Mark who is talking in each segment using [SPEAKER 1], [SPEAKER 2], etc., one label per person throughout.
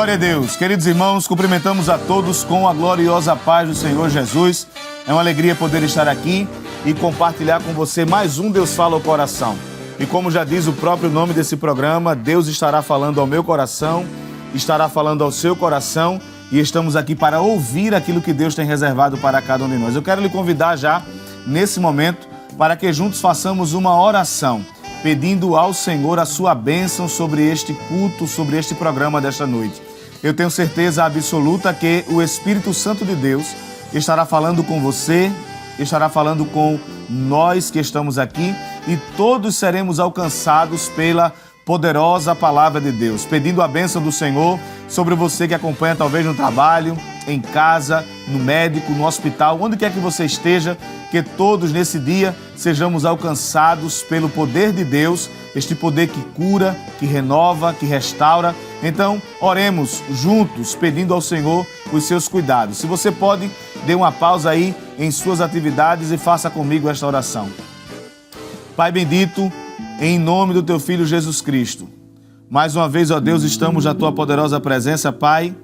[SPEAKER 1] Glória a Deus. Queridos irmãos, cumprimentamos a todos com a gloriosa paz do Senhor Jesus. É uma alegria poder estar aqui e compartilhar com você mais um Deus Fala ao Coração. E como já diz o próprio nome desse programa, Deus estará falando ao meu coração, estará falando ao seu coração e estamos aqui para ouvir aquilo que Deus tem reservado para cada um de nós. Eu quero lhe convidar já, nesse momento, para que juntos façamos uma oração, pedindo ao Senhor a sua bênção sobre este culto, sobre este programa desta noite. Eu tenho certeza absoluta que o Espírito Santo de Deus estará falando com você, estará falando com nós que estamos aqui e todos seremos alcançados pela poderosa palavra de Deus, pedindo a bênção do Senhor sobre você que acompanha talvez no trabalho, em casa, no médico, no hospital, onde quer que você esteja, que todos nesse dia sejamos alcançados pelo poder de Deus, este poder que cura, que renova, que restaura. Então, oremos juntos, pedindo ao Senhor os seus cuidados. Se você pode, dê uma pausa aí em suas atividades e faça comigo esta oração. Pai bendito, em nome do Teu Filho Jesus Cristo, mais uma vez, ó Deus, estamos na Tua poderosa presença, Pai,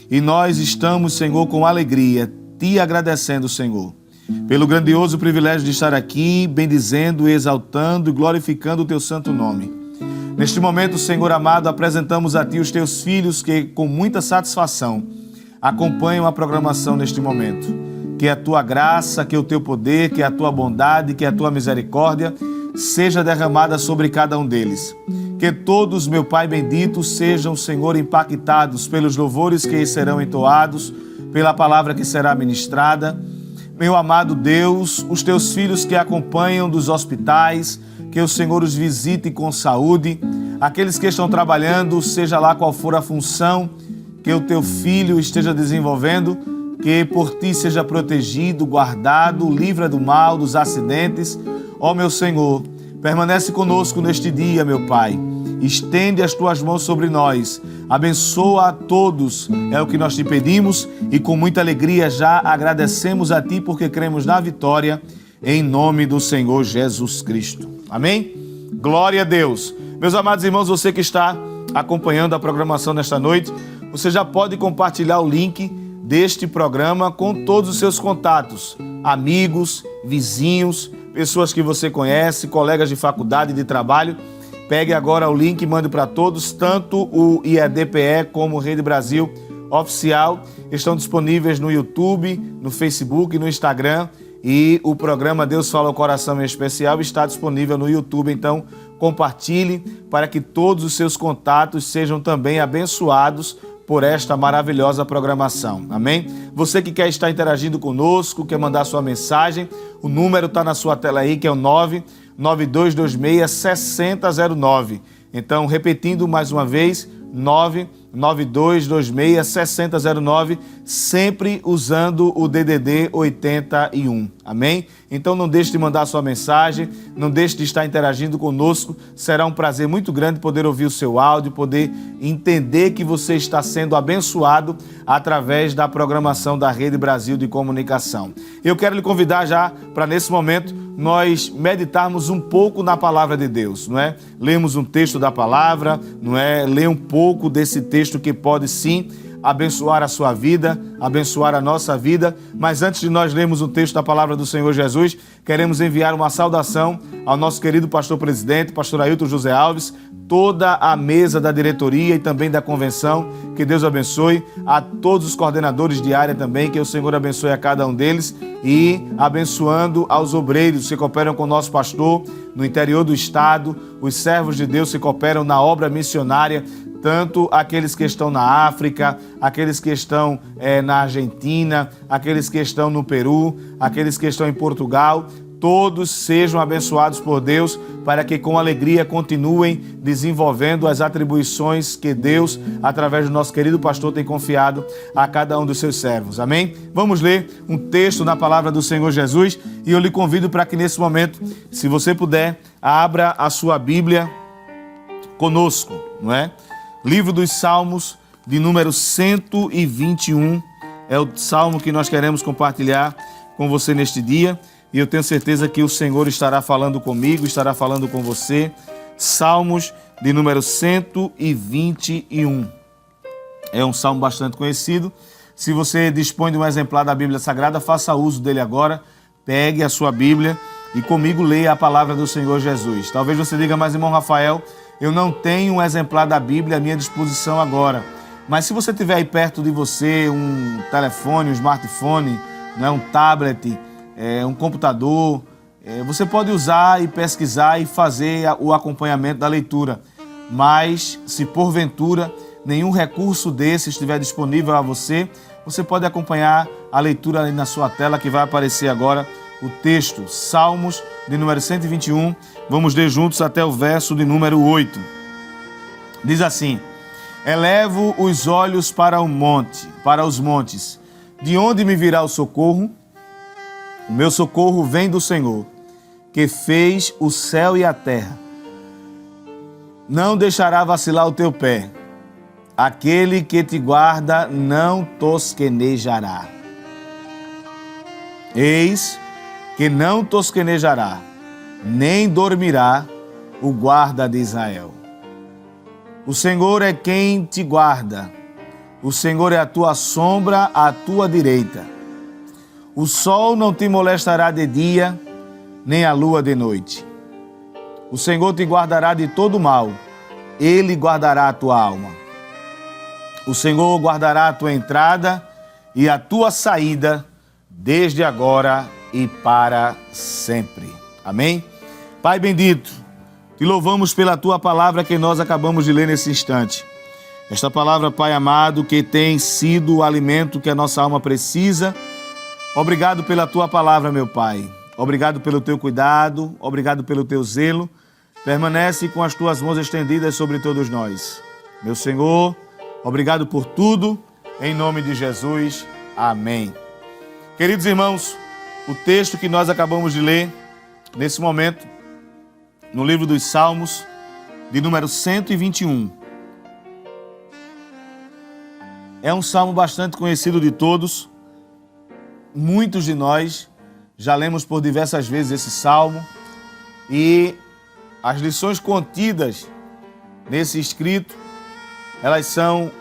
[SPEAKER 1] e nós estamos, Senhor, com alegria, Te agradecendo, Senhor, pelo grandioso privilégio de estar aqui, bendizendo, exaltando e glorificando o Teu santo nome. Neste momento, Senhor amado, apresentamos a Ti os Teus filhos que, com muita satisfação, acompanham a programação neste momento. Que a Tua graça, que o Teu poder, que a Tua bondade, que a Tua misericórdia seja derramada sobre cada um deles. Que todos, meu Pai bendito, sejam, Senhor, impactados pelos louvores que serão entoados, pela palavra que será ministrada. Meu amado Deus, os Teus filhos que acompanham dos hospitais, que o Senhor os visite com saúde. Aqueles que estão trabalhando, seja lá qual for a função que o Teu Filho esteja desenvolvendo, que por Ti seja protegido, guardado, livra do mal, dos acidentes. Ó meu Senhor, permanece conosco neste dia, meu Pai. Estende as Tuas mãos sobre nós. Abençoa a todos, é o que nós Te pedimos e com muita alegria já agradecemos a Ti porque cremos na vitória em nome do Senhor Jesus Cristo. Amém? Glória a Deus. Meus amados irmãos, você que está acompanhando a programação nesta noite, você já pode compartilhar o link deste programa com todos os seus contatos, amigos, vizinhos, pessoas que você conhece, colegas de faculdade, de trabalho. Pegue agora o link e mande para todos, tanto o IEDPE como o Rede Brasil Oficial estão disponíveis no YouTube, no Facebook e no Instagram. E o programa Deus Fala ao Coração em especial está disponível no YouTube. Então, compartilhe para que todos os seus contatos sejam também abençoados por esta maravilhosa programação. Amém? Você que quer estar interagindo conosco, quer mandar sua mensagem, o número está na sua tela aí, que é o 99226-6009. Então, repetindo mais uma vez, 99226-6009, sempre usando o DDD 81. Amém? Então não deixe de mandar sua mensagem, não deixe de estar interagindo conosco. Será um prazer muito grande poder ouvir o seu áudio, poder entender que você está sendo abençoado através da programação da Rede Brasil de Comunicação. Eu quero lhe convidar já para, nesse momento, nós meditarmos um pouco na palavra de Deus, não é? Lemos um texto da palavra, não é? Ler um pouco desse texto que pode sim abençoar a sua vida, abençoar a nossa vida. Mas antes de nós lermos um texto da palavra do Senhor Jesus, queremos enviar uma saudação ao nosso querido pastor presidente, pastor Ailton José Alves, toda a mesa da diretoria e também da convenção. Que Deus abençoe a todos os coordenadores de área também, que o Senhor abençoe a cada um deles e abençoando aos obreiros que cooperam com o nosso pastor no interior do estado, os servos de Deus que cooperam na obra missionária, tanto aqueles que estão na África, aqueles que estão na Argentina, aqueles que estão no Peru, aqueles que estão em Portugal. Todos sejam abençoados por Deus para que com alegria continuem desenvolvendo as atribuições que Deus, através do nosso querido pastor, tem confiado a cada um dos seus servos. Amém? Vamos ler um texto na palavra do Senhor Jesus e eu lhe convido para que nesse momento, se você puder, abra a sua Bíblia conosco, não é? Livro dos Salmos, de número 121, é o salmo que nós queremos compartilhar com você neste dia. E eu tenho certeza que o Senhor estará falando comigo, estará falando com você. Salmos de número 121. É um salmo bastante conhecido. Se você dispõe de um exemplar da Bíblia Sagrada, faça uso dele agora. Pegue a sua Bíblia e comigo leia a palavra do Senhor Jesus. Talvez você diga, mas irmão Rafael, eu não tenho um exemplar da Bíblia à minha disposição agora. Mas se você tiver aí perto de você um telefone, um smartphone, né, um tablet, um computador, você pode usar e pesquisar e fazer o acompanhamento da leitura. Mas se porventura nenhum recurso desse estiver disponível a você, você pode acompanhar a leitura ali na sua tela que vai aparecer agora o texto, Salmos de número 121. Vamos ler juntos até o verso de número 8. Diz assim: elevo os olhos para os montes. De onde me virá o socorro? O meu socorro vem do Senhor, que fez o céu e a terra. Não deixará vacilar o teu pé. Aquele que te guarda não tosquenejará. Eis que não tosquenejará, nem dormirá o guarda de Israel. O Senhor é quem te guarda. O Senhor é a tua sombra à tua direita. O sol não te molestará de dia, nem a lua de noite. O Senhor te guardará de todo mal. Ele guardará a tua alma. O Senhor guardará a tua entrada e a tua saída, desde agora e para sempre. Amém? Pai bendito, te louvamos pela tua palavra que nós acabamos de ler nesse instante. Esta palavra, Pai amado, que tem sido o alimento que a nossa alma precisa. Obrigado pela tua palavra, meu Pai. Obrigado pelo teu cuidado, obrigado pelo teu zelo. Permanece com as tuas mãos estendidas sobre todos nós. Meu Senhor, obrigado por tudo, em nome de Jesus. Amém. Queridos irmãos, o texto que nós acabamos de ler, nesse momento, no livro dos Salmos, de número 121. É um salmo bastante conhecido de todos. Muitos de nós já lemos por diversas vezes esse salmo e as lições contidas nesse escrito, elas são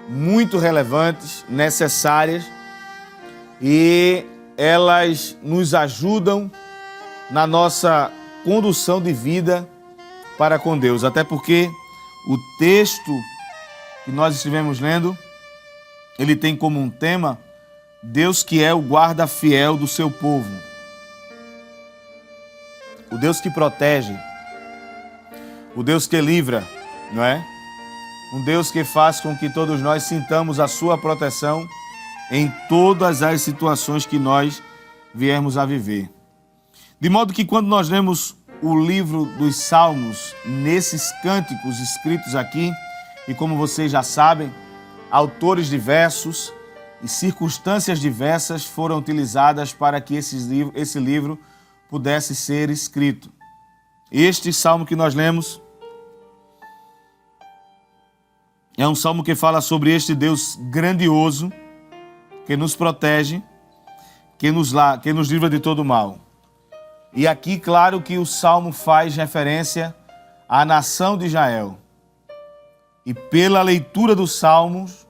[SPEAKER 1] muito relevantes, necessárias e elas nos ajudam na nossa condução de vida para com Deus. Até porque o texto que nós estivemos lendo, ele tem como um tema Deus que é o guarda fiel do seu povo. O Deus que protege, o Deus que livra, não é? Um Deus que faz com que todos nós sintamos a sua proteção em todas as situações que nós viermos a viver. De modo que quando nós lemos o livro dos Salmos, nesses cânticos escritos aqui, e como vocês já sabem, autores diversos e circunstâncias diversas foram utilizadas para que esse livro pudesse ser escrito. Este salmo que nós lemos é um salmo que fala sobre este Deus grandioso, que nos protege, que nos livra de todo mal. E aqui, claro que o salmo faz referência à nação de Israel. E pela leitura dos salmos,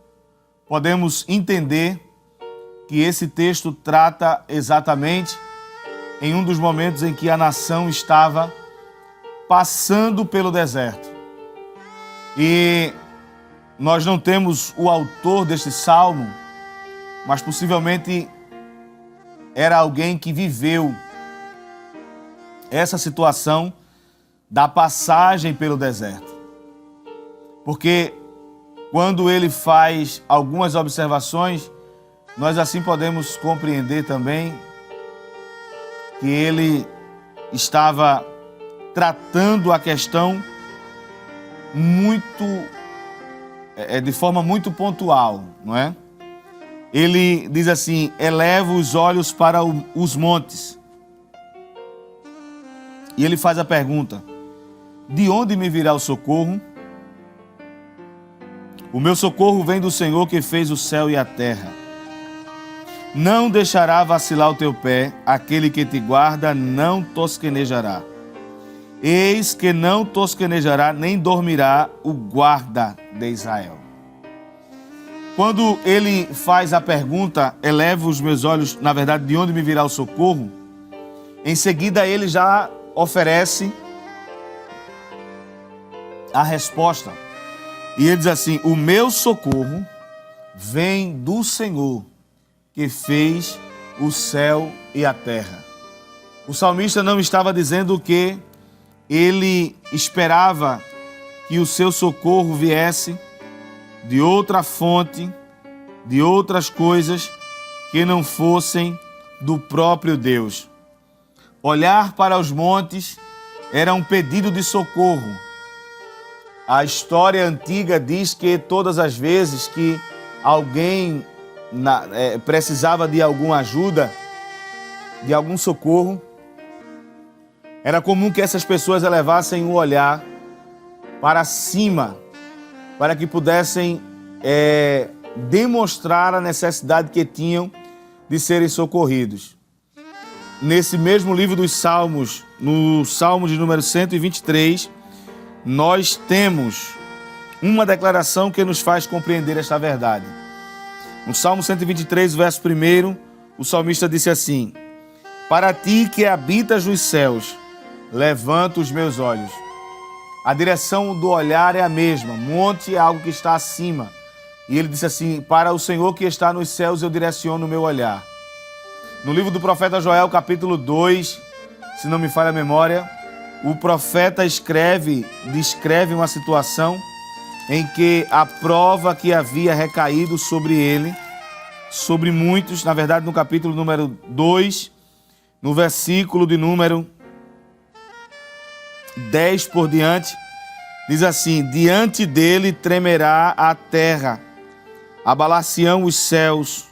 [SPEAKER 1] podemos entender que esse texto trata exatamente em um dos momentos em que a nação estava passando pelo deserto. E nós não temos o autor deste salmo, mas possivelmente era alguém que viveu essa situação da passagem pelo deserto. Porque quando ele faz algumas observações, nós assim podemos compreender também que ele estava tratando a questão de forma muito pontual, não é? Ele diz assim: eleva os olhos para os montes. E ele faz a pergunta: de onde me virá o socorro? O meu socorro vem do Senhor que fez o céu e a terra. Não deixará vacilar o teu pé, aquele que te guarda não tosquenejará. Eis que não tosquenejará, nem dormirá o guarda de Israel. Quando ele faz a pergunta, elevo os meus olhos, na verdade, de onde me virá o socorro? Em seguida, ele já oferece a resposta. E ele diz assim: o meu socorro vem do Senhor, que fez o céu e a terra. O salmista não estava dizendo que ele esperava que o seu socorro viesse de outra fonte, de outras coisas que não fossem do próprio Deus. Olhar para os montes era um pedido de socorro. A história antiga diz que todas as vezes que alguém precisava de alguma ajuda, de algum socorro, era comum que essas pessoas elevassem o olhar para cima, para que pudessem demonstrar a necessidade que tinham de serem socorridos. Nesse mesmo livro dos Salmos, no Salmo de número 123, nós temos uma declaração que nos faz compreender esta verdade. No Salmo 123, verso 1, o salmista disse assim: para ti que habitas nos céus, levanto os meus olhos. A direção do olhar é a mesma. Monte é algo que está acima. E ele disse assim: para o Senhor que está nos céus eu direciono o meu olhar. No livro do profeta Joel, capítulo 2, se não me falha a memória, o profeta descreve uma situação em que a prova que havia recaído sobre ele, sobre muitos, na verdade no capítulo número 2, no versículo de número 10 por diante, diz assim: diante dele tremerá a terra, abalar-se-ão os céus,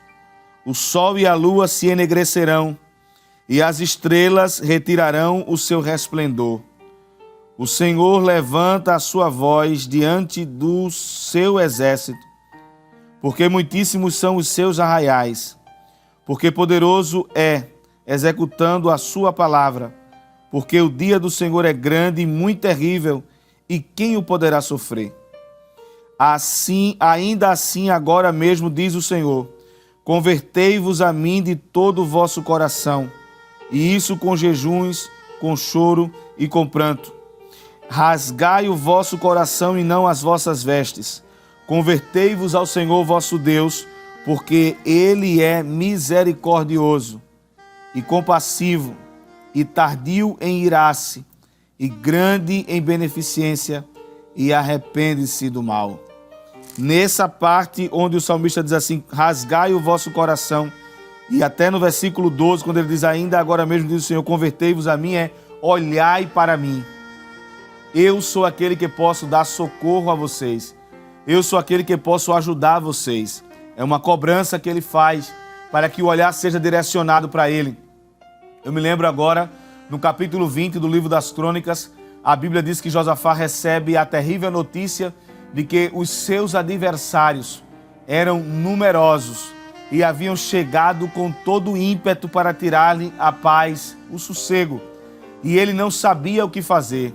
[SPEAKER 1] o sol e a lua se enegrecerão, e as estrelas retirarão o seu resplendor. O Senhor levanta a sua voz diante do seu exército, porque muitíssimos são os seus arraiais, porque poderoso é, executando a sua palavra, porque o dia do Senhor é grande e muito terrível, e quem o poderá sofrer? Assim, ainda assim, agora mesmo, diz o Senhor, convertei-vos a mim de todo o vosso coração, e isso com jejuns, com choro e com pranto. Rasgai o vosso coração e não as vossas vestes. Convertei-vos ao Senhor vosso Deus, porque Ele é misericordioso e compassivo, e tardio em irar-se, e grande em beneficência, e arrepende-se do mal. Nessa parte onde o salmista diz assim: rasgai o vosso coração, e até no versículo 12, quando ele diz ainda agora mesmo, diz o Senhor, convertei-vos a mim, é olhai para mim. Eu sou aquele que posso dar socorro a vocês. Eu sou aquele que posso ajudar vocês. É uma cobrança que ele faz para que o olhar seja direcionado para ele. Eu me lembro agora, no capítulo 20 do livro das Crônicas, a Bíblia diz que Josafá recebe a terrível notícia de que os seus adversários eram numerosos e haviam chegado com todo o ímpeto para tirar-lhe a paz, o sossego. E ele não sabia o que fazer.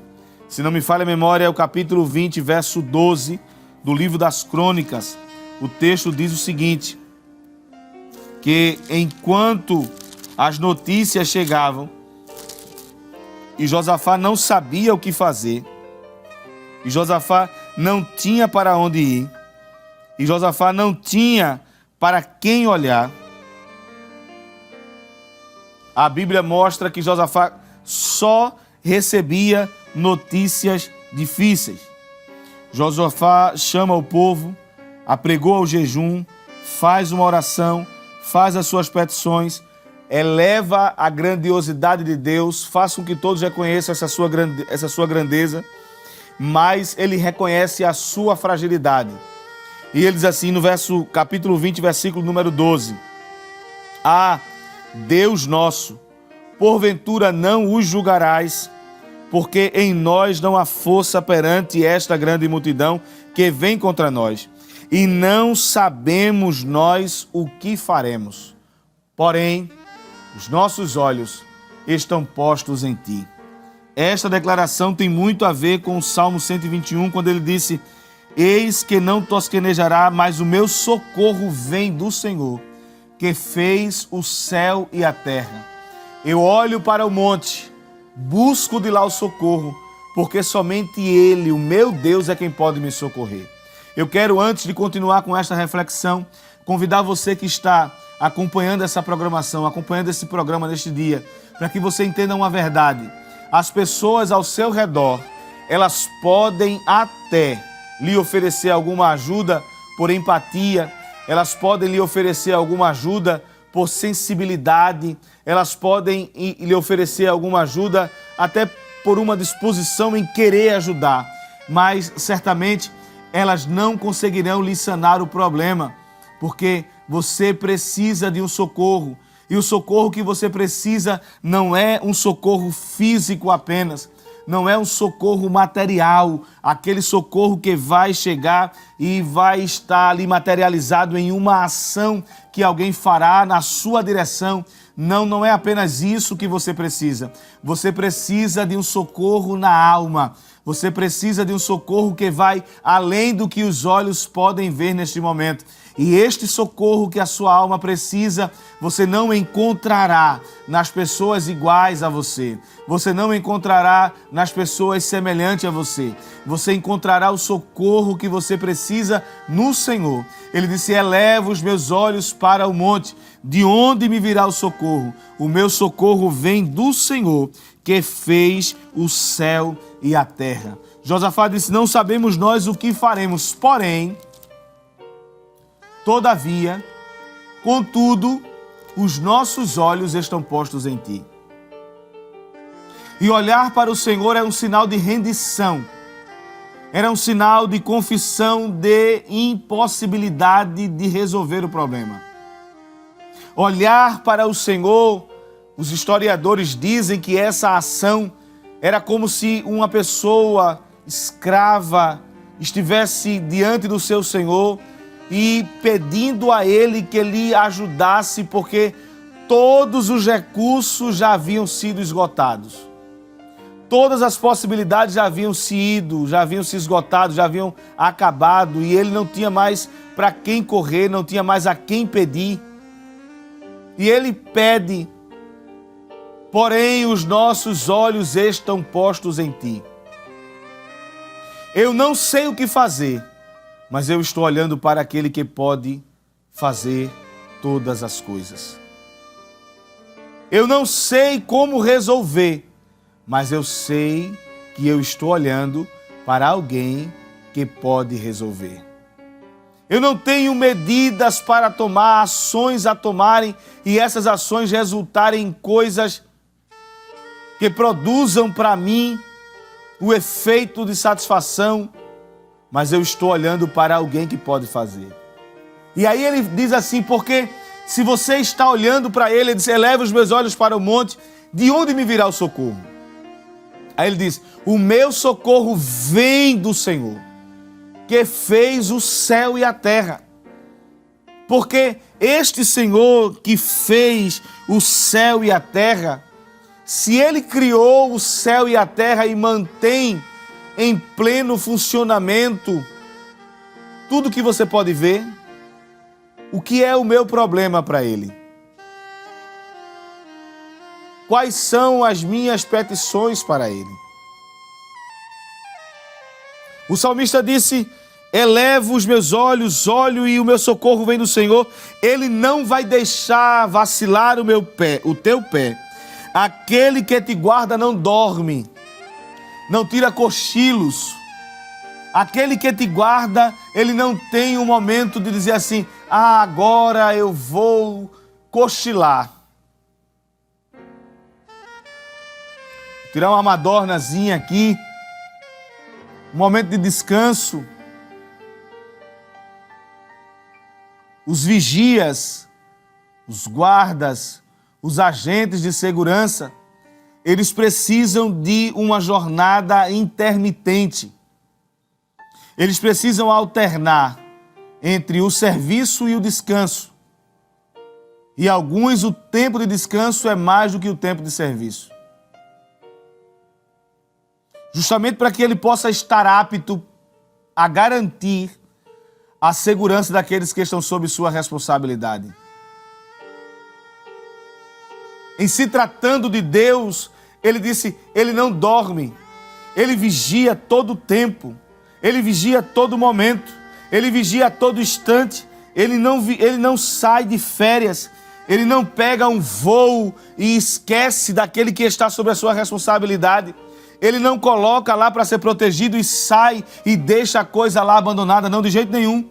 [SPEAKER 1] Se não me falha a memória, é o capítulo 20, verso 12 do livro das Crônicas. O texto diz o seguinte, que enquanto as notícias chegavam e Josafá não sabia o que fazer, e Josafá não tinha para onde ir, e Josafá não tinha para quem olhar, a Bíblia mostra que Josafá só recebia notícias difíceis. Josafá chama o povo, apregou ao jejum, faz uma oração, faz as suas petições, eleva a grandiosidade de Deus, faz com que todos reconheçam essa sua grandeza, mas ele reconhece a sua fragilidade. E ele diz assim no capítulo 20, versículo número 12: ah, Deus nosso, porventura não os julgarás, porque em nós não há força perante esta grande multidão que vem contra nós, e não sabemos nós o que faremos. Porém, os nossos olhos estão postos em ti. Esta declaração tem muito a ver com o Salmo 121, quando ele disse: Eis que não tosquenejará, mas o meu socorro vem do Senhor, que fez o céu e a terra. Eu olho para o monte, busco de lá o socorro, porque somente Ele, o meu Deus, é quem pode me socorrer. Eu quero, antes de continuar com esta reflexão, convidar você que está acompanhando essa programação, acompanhando esse programa neste dia, para que você entenda uma verdade. As pessoas ao seu redor, elas podem até lhe oferecer alguma ajuda por empatia, elas podem lhe oferecer alguma ajuda por sensibilidade, elas podem lhe oferecer alguma ajuda até por uma disposição em querer ajudar, mas certamente elas não conseguirão lhe sanar o problema, porque você precisa de um socorro, e o socorro que você precisa não é um socorro físico apenas, não é um socorro material, aquele socorro que vai chegar e vai estar ali materializado em uma ação que alguém fará na sua direção. Não é apenas isso que você precisa. Você precisa de um socorro na alma. Você precisa de um socorro que vai além do que os olhos podem ver neste momento. E este socorro que a sua alma precisa, você não encontrará nas pessoas iguais a você. Você não encontrará nas pessoas semelhantes a você. Você encontrará o socorro que você precisa no Senhor. Ele disse: eleva os meus olhos para o monte. De onde me virá o socorro? O meu socorro vem do Senhor, que fez o céu e a terra. Josafá disse: não sabemos nós o que faremos, porém, todavia, contudo, os nossos olhos estão postos em ti. E olhar para o Senhor é um sinal de rendição, era um sinal de confissão de impossibilidade de resolver o problema. Olhar para o Senhor, os historiadores dizem que essa ação era como se uma pessoa escrava estivesse diante do seu Senhor e pedindo a Ele que Ele ajudasse, porque todos os recursos já haviam sido esgotados. Todas as possibilidades já haviam se esgotado, já haviam acabado, e ele não tinha mais para quem correr, não tinha mais a quem pedir. E ele pede: porém os nossos olhos estão postos em ti. Eu não sei o que fazer, mas eu estou olhando para aquele que pode fazer todas as coisas. Eu não sei como resolver, mas eu sei que eu estou olhando para alguém que pode resolver. Eu não tenho medidas para tomar, ações a tomarem e essas ações resultarem em coisas que produzam para mim o efeito de satisfação, mas eu estou olhando para alguém que pode fazer. E aí ele diz assim: porque se você está olhando para ele, ele diz: eleva os meus olhos para o monte, de onde me virá o socorro? Aí ele diz: o meu socorro vem do Senhor, que fez o céu e a terra. Porque este Senhor que fez o céu e a terra, se Ele criou o céu e a terra e mantém em pleno funcionamento tudo que você pode ver, o que é o meu problema para Ele? Quais são as minhas petições para Ele? O salmista disse: elevo os meus olhos, olho e o meu socorro vem do Senhor. Ele não vai deixar vacilar o teu pé. Aquele que te guarda não dorme, não tira cochilos. Aquele que te guarda, ele não tem um momento de dizer assim: agora eu vou cochilar. Tirar uma madornazinha aqui, um momento de descanso. Os vigias, os guardas, os agentes de segurança, eles precisam de uma jornada intermitente. Eles precisam alternar entre o serviço e o descanso. E alguns, o tempo de descanso é mais do que o tempo de serviço. Justamente para que ele possa estar apto a garantir a segurança daqueles que estão sob sua responsabilidade. Em se tratando de Deus, ele disse, ele não dorme, ele vigia todo o tempo, ele vigia todo momento, ele vigia a todo instante, ele não sai de férias, ele não pega um voo e esquece daquele que está sob a sua responsabilidade. Ele não coloca lá para ser protegido e sai e deixa a coisa lá abandonada, não, de jeito nenhum.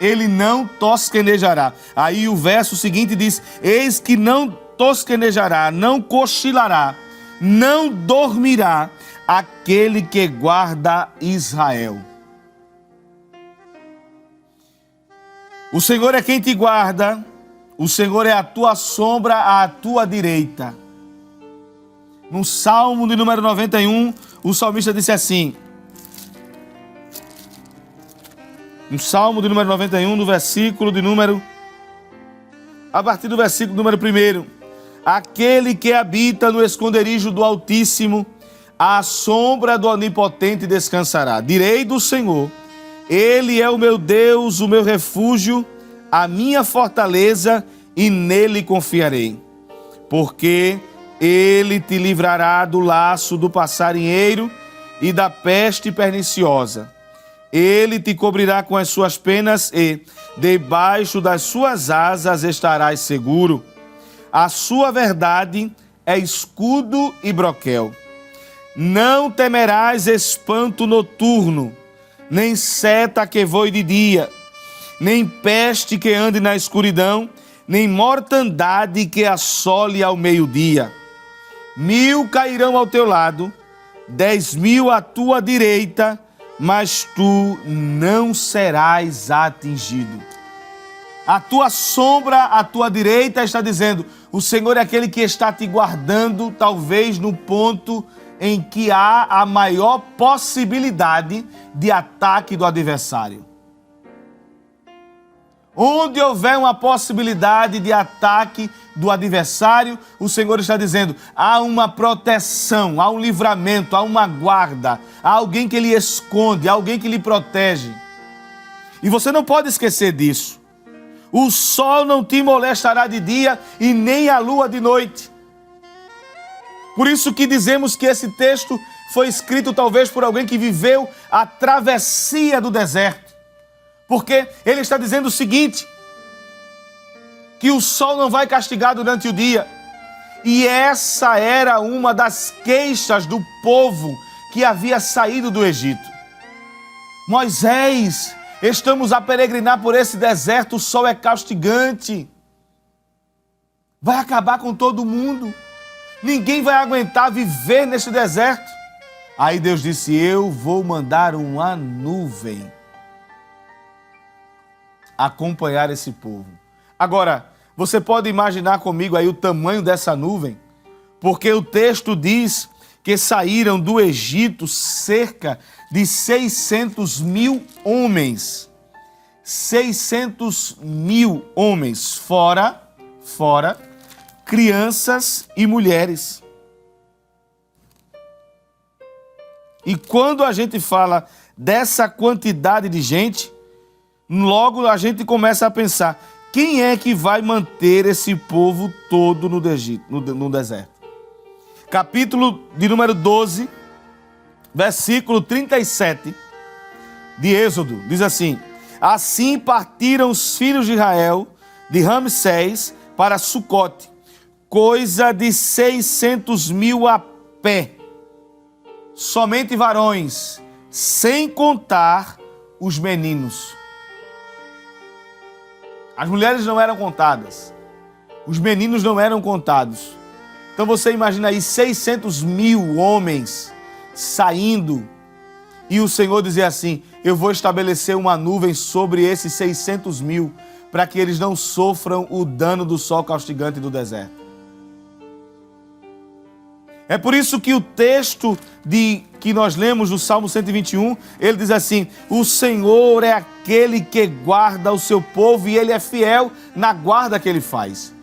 [SPEAKER 1] Ele não tosquenejará. Aí o verso seguinte diz, eis que não tosquenejará, não cochilará, não dormirá aquele que guarda Israel. O Senhor é quem te guarda, o Senhor é a tua sombra à tua direita. No Salmo de número 91, o salmista disse assim, no Salmo de número 91, no versículo de número, a partir do versículo número 1, aquele que habita no esconderijo do Altíssimo, à sombra do Onipotente descansará. Direi do Senhor, Ele é o meu Deus, o meu refúgio, a minha fortaleza, e nele confiarei. Porque Ele te livrará do laço do passarinheiro e da peste perniciosa. Ele te cobrirá com as suas penas e, debaixo das suas asas, estarás seguro. A sua verdade é escudo e broquel. Não temerás espanto noturno, nem seta que voe de dia, nem peste que ande na escuridão, nem mortandade que assole ao meio-dia. 1000 cairão ao teu lado, 10.000 à tua direita, mas tu não serás atingido. A tua sombra à tua direita está dizendo, o Senhor é aquele que está te guardando, talvez no ponto em que há a maior possibilidade de ataque do adversário. Onde houver uma possibilidade de ataque do adversário, o Senhor está dizendo, há uma proteção, há um livramento, há uma guarda, há alguém que lhe esconde, há alguém que lhe protege. E você não pode esquecer disso. O sol não te molestará de dia e nem a lua de noite. Por isso que dizemos que esse texto foi escrito talvez por alguém que viveu a travessia do deserto. Porque ele está dizendo o seguinte, que o sol não vai castigar durante o dia. E essa era uma das queixas do povo que havia saído do Egito. Moisés, estamos a peregrinar por esse deserto, o sol é castigante. Vai acabar com todo mundo. Ninguém vai aguentar viver nesse deserto. Aí Deus disse, eu vou mandar uma nuvem acompanhar esse povo. Agora, você pode imaginar comigo aí o tamanho dessa nuvem? Porque o texto diz que saíram do Egito cerca de 600.000 homens. 600.000 homens, fora crianças e mulheres. E quando a gente fala dessa quantidade de gente, logo a gente começa a pensar, quem é que vai manter esse povo todo no deserto? Capítulo de número 12, versículo 37 de Êxodo, diz assim, assim partiram os filhos de Israel de Ramsés para Sucote, coisa de 600.000 a pé, somente varões, sem contar os meninos. As mulheres não eram contadas, os meninos não eram contados. Então você imagina aí 600.000 homens saindo e o Senhor dizia assim, eu vou estabelecer uma nuvem sobre esses 600.000 para que eles não sofram o dano do sol castigante do deserto. É por isso que o texto que nós lemos do Salmo 121, ele diz assim, o Senhor é aquele que guarda o seu povo e ele é fiel na guarda que ele faz.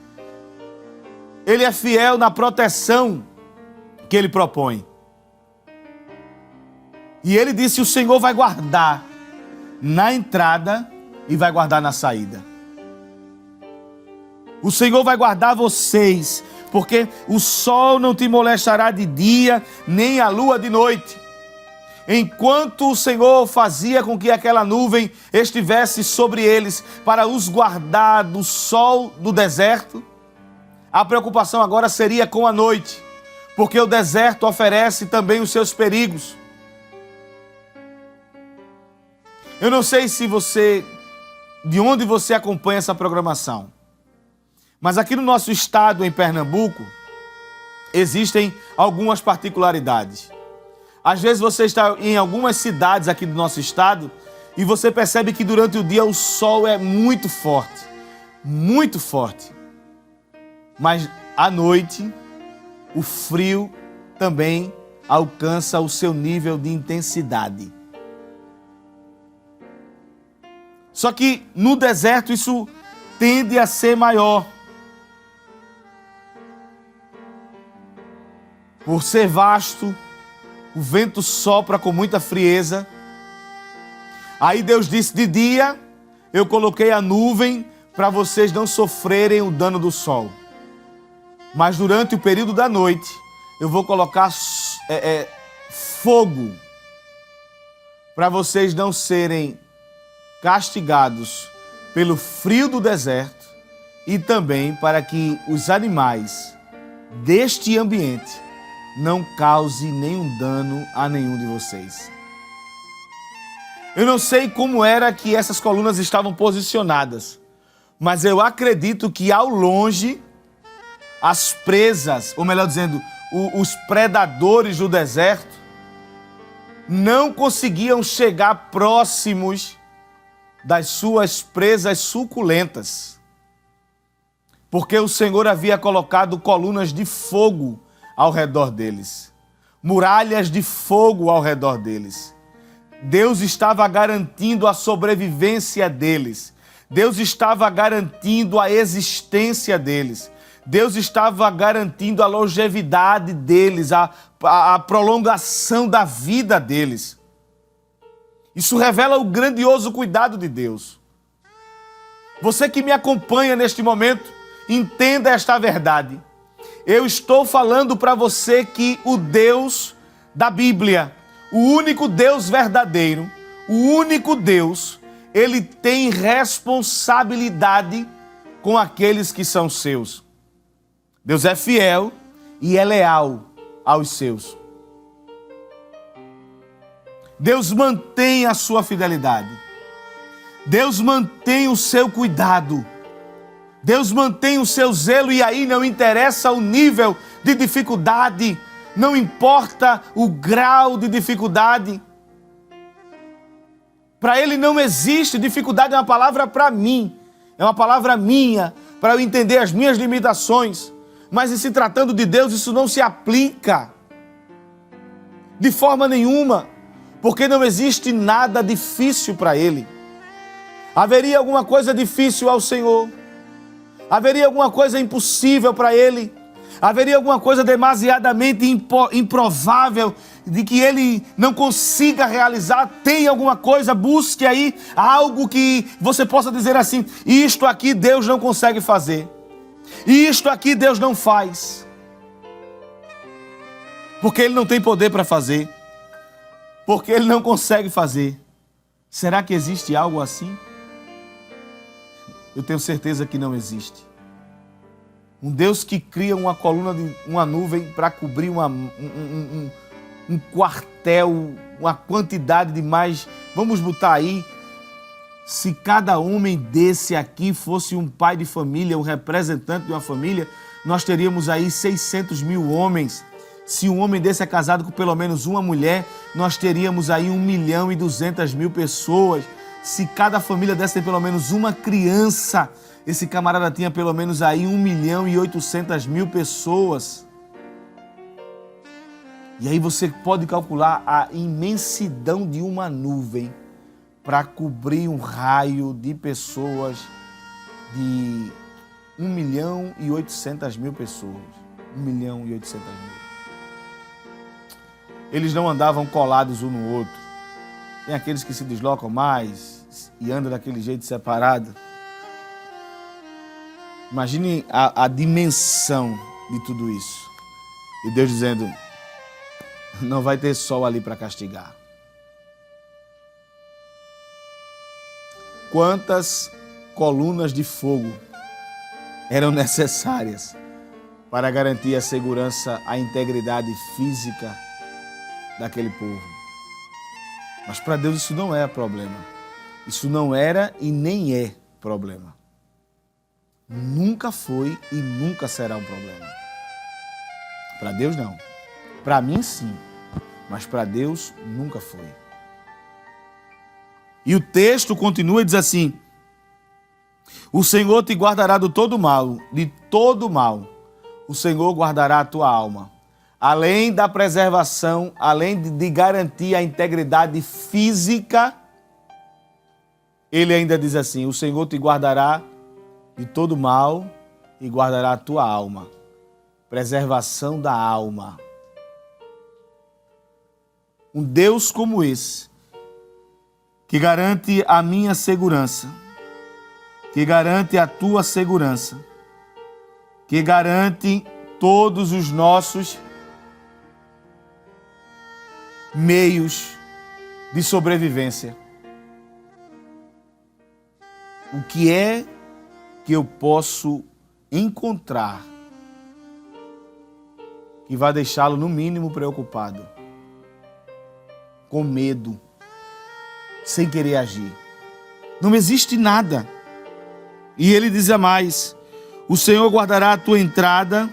[SPEAKER 1] Ele é fiel na proteção que ele propõe. E ele disse: o Senhor vai guardar na entrada e vai guardar na saída. O Senhor vai guardar vocês, porque o sol não te molestará de dia, nem a lua de noite. Enquanto o Senhor fazia com que aquela nuvem estivesse sobre eles para os guardar do sol do deserto, a preocupação agora seria com a noite, porque o deserto oferece também os seus perigos. Eu não sei de onde você acompanha essa programação, mas aqui no nosso estado, em Pernambuco, existem algumas particularidades. Às vezes você está em algumas cidades aqui do nosso estado e você percebe que durante o dia o sol é muito forte, muito forte. Mas à noite, o frio também alcança o seu nível de intensidade. Só que no deserto isso tende a ser maior. Por ser vasto, o vento sopra com muita frieza. Aí Deus disse: de dia eu coloquei a nuvem para vocês não sofrerem o dano do sol. Mas durante o período da noite eu vou colocar fogo para vocês não serem castigados pelo frio do deserto e também para que os animais deste ambiente não cause nenhum dano a nenhum de vocês. Eu não sei como era que essas colunas estavam posicionadas, mas eu acredito que ao longe as presas, ou melhor dizendo, os predadores do deserto não conseguiam chegar próximos das suas presas suculentas, porque o Senhor havia colocado colunas de fogo ao redor deles, muralhas de fogo ao redor deles. Deus estava garantindo a sobrevivência deles. Deus estava garantindo a existência deles. Deus estava garantindo a longevidade deles, a prolongação da vida deles. Isso revela o grandioso cuidado de Deus. Você que me acompanha neste momento, entenda esta verdade. Eu estou falando para você que o Deus da Bíblia, o único Deus verdadeiro, o único Deus, ele tem responsabilidade com aqueles que são seus. Deus é fiel e é leal aos seus. Deus mantém a sua fidelidade. Deus mantém o seu cuidado. Deus mantém o seu zelo e aí não interessa o nível de dificuldade, não importa o grau de dificuldade. Para Ele não existe dificuldade, é uma palavra para mim, é uma palavra minha, para eu entender as minhas limitações. Mas em se tratando de Deus, isso não se aplica de forma nenhuma, porque não existe nada difícil para Ele. Haveria alguma coisa difícil ao Senhor? Haveria alguma coisa impossível para Ele? Haveria alguma coisa demasiadamente improvável de que Ele não consiga realizar? Tem alguma coisa? Busque aí algo que você possa dizer assim: isto aqui Deus não consegue fazer. Isto aqui Deus não faz. Porque Ele não tem poder para fazer. Porque Ele não consegue fazer. Será que existe algo assim? Eu tenho certeza que não existe. Um Deus que cria uma coluna, uma nuvem para cobrir um quartel, uma quantidade de mais. Vamos botar aí, se cada homem desse aqui fosse um pai de família, um representante de uma família, nós teríamos aí 600 mil homens. Se um homem desse é casado com pelo menos uma mulher, nós teríamos aí 1.200.000 pessoas. Se cada família dessa tem pelo menos uma criança, esse camarada tinha pelo menos aí 1.800.000 pessoas. E aí você pode calcular a imensidão de uma nuvem para cobrir um raio de pessoas de 1.800.000 pessoas. 1.800.000. eles não andavam colados um no outro. Tem aqueles que se deslocam mais e andam daquele jeito separado. Imagine a dimensão de tudo isso. E Deus dizendo, não vai ter sol ali para castigar. Quantas colunas de fogo eram necessárias para garantir a segurança, a integridade física daquele povo? Mas para Deus isso não é problema. Isso não era e nem é problema. Nunca foi e nunca será um problema. Para Deus não. Para mim sim, mas para Deus nunca foi. E o texto continua e diz assim, o Senhor te guardará de todo mal, o Senhor guardará a tua alma. Além da preservação, além de garantir a integridade física, ele ainda diz assim, o Senhor te guardará de todo mal e guardará a tua alma. Preservação da alma. Um Deus como esse, que garante a minha segurança, que garante a tua segurança, que garante todos os nossos meios de sobrevivência. O que é que eu posso encontrar que vai deixá-lo no mínimo preocupado, com medo, sem querer agir? Não existe nada. E ele diz a mais, o Senhor guardará a tua entrada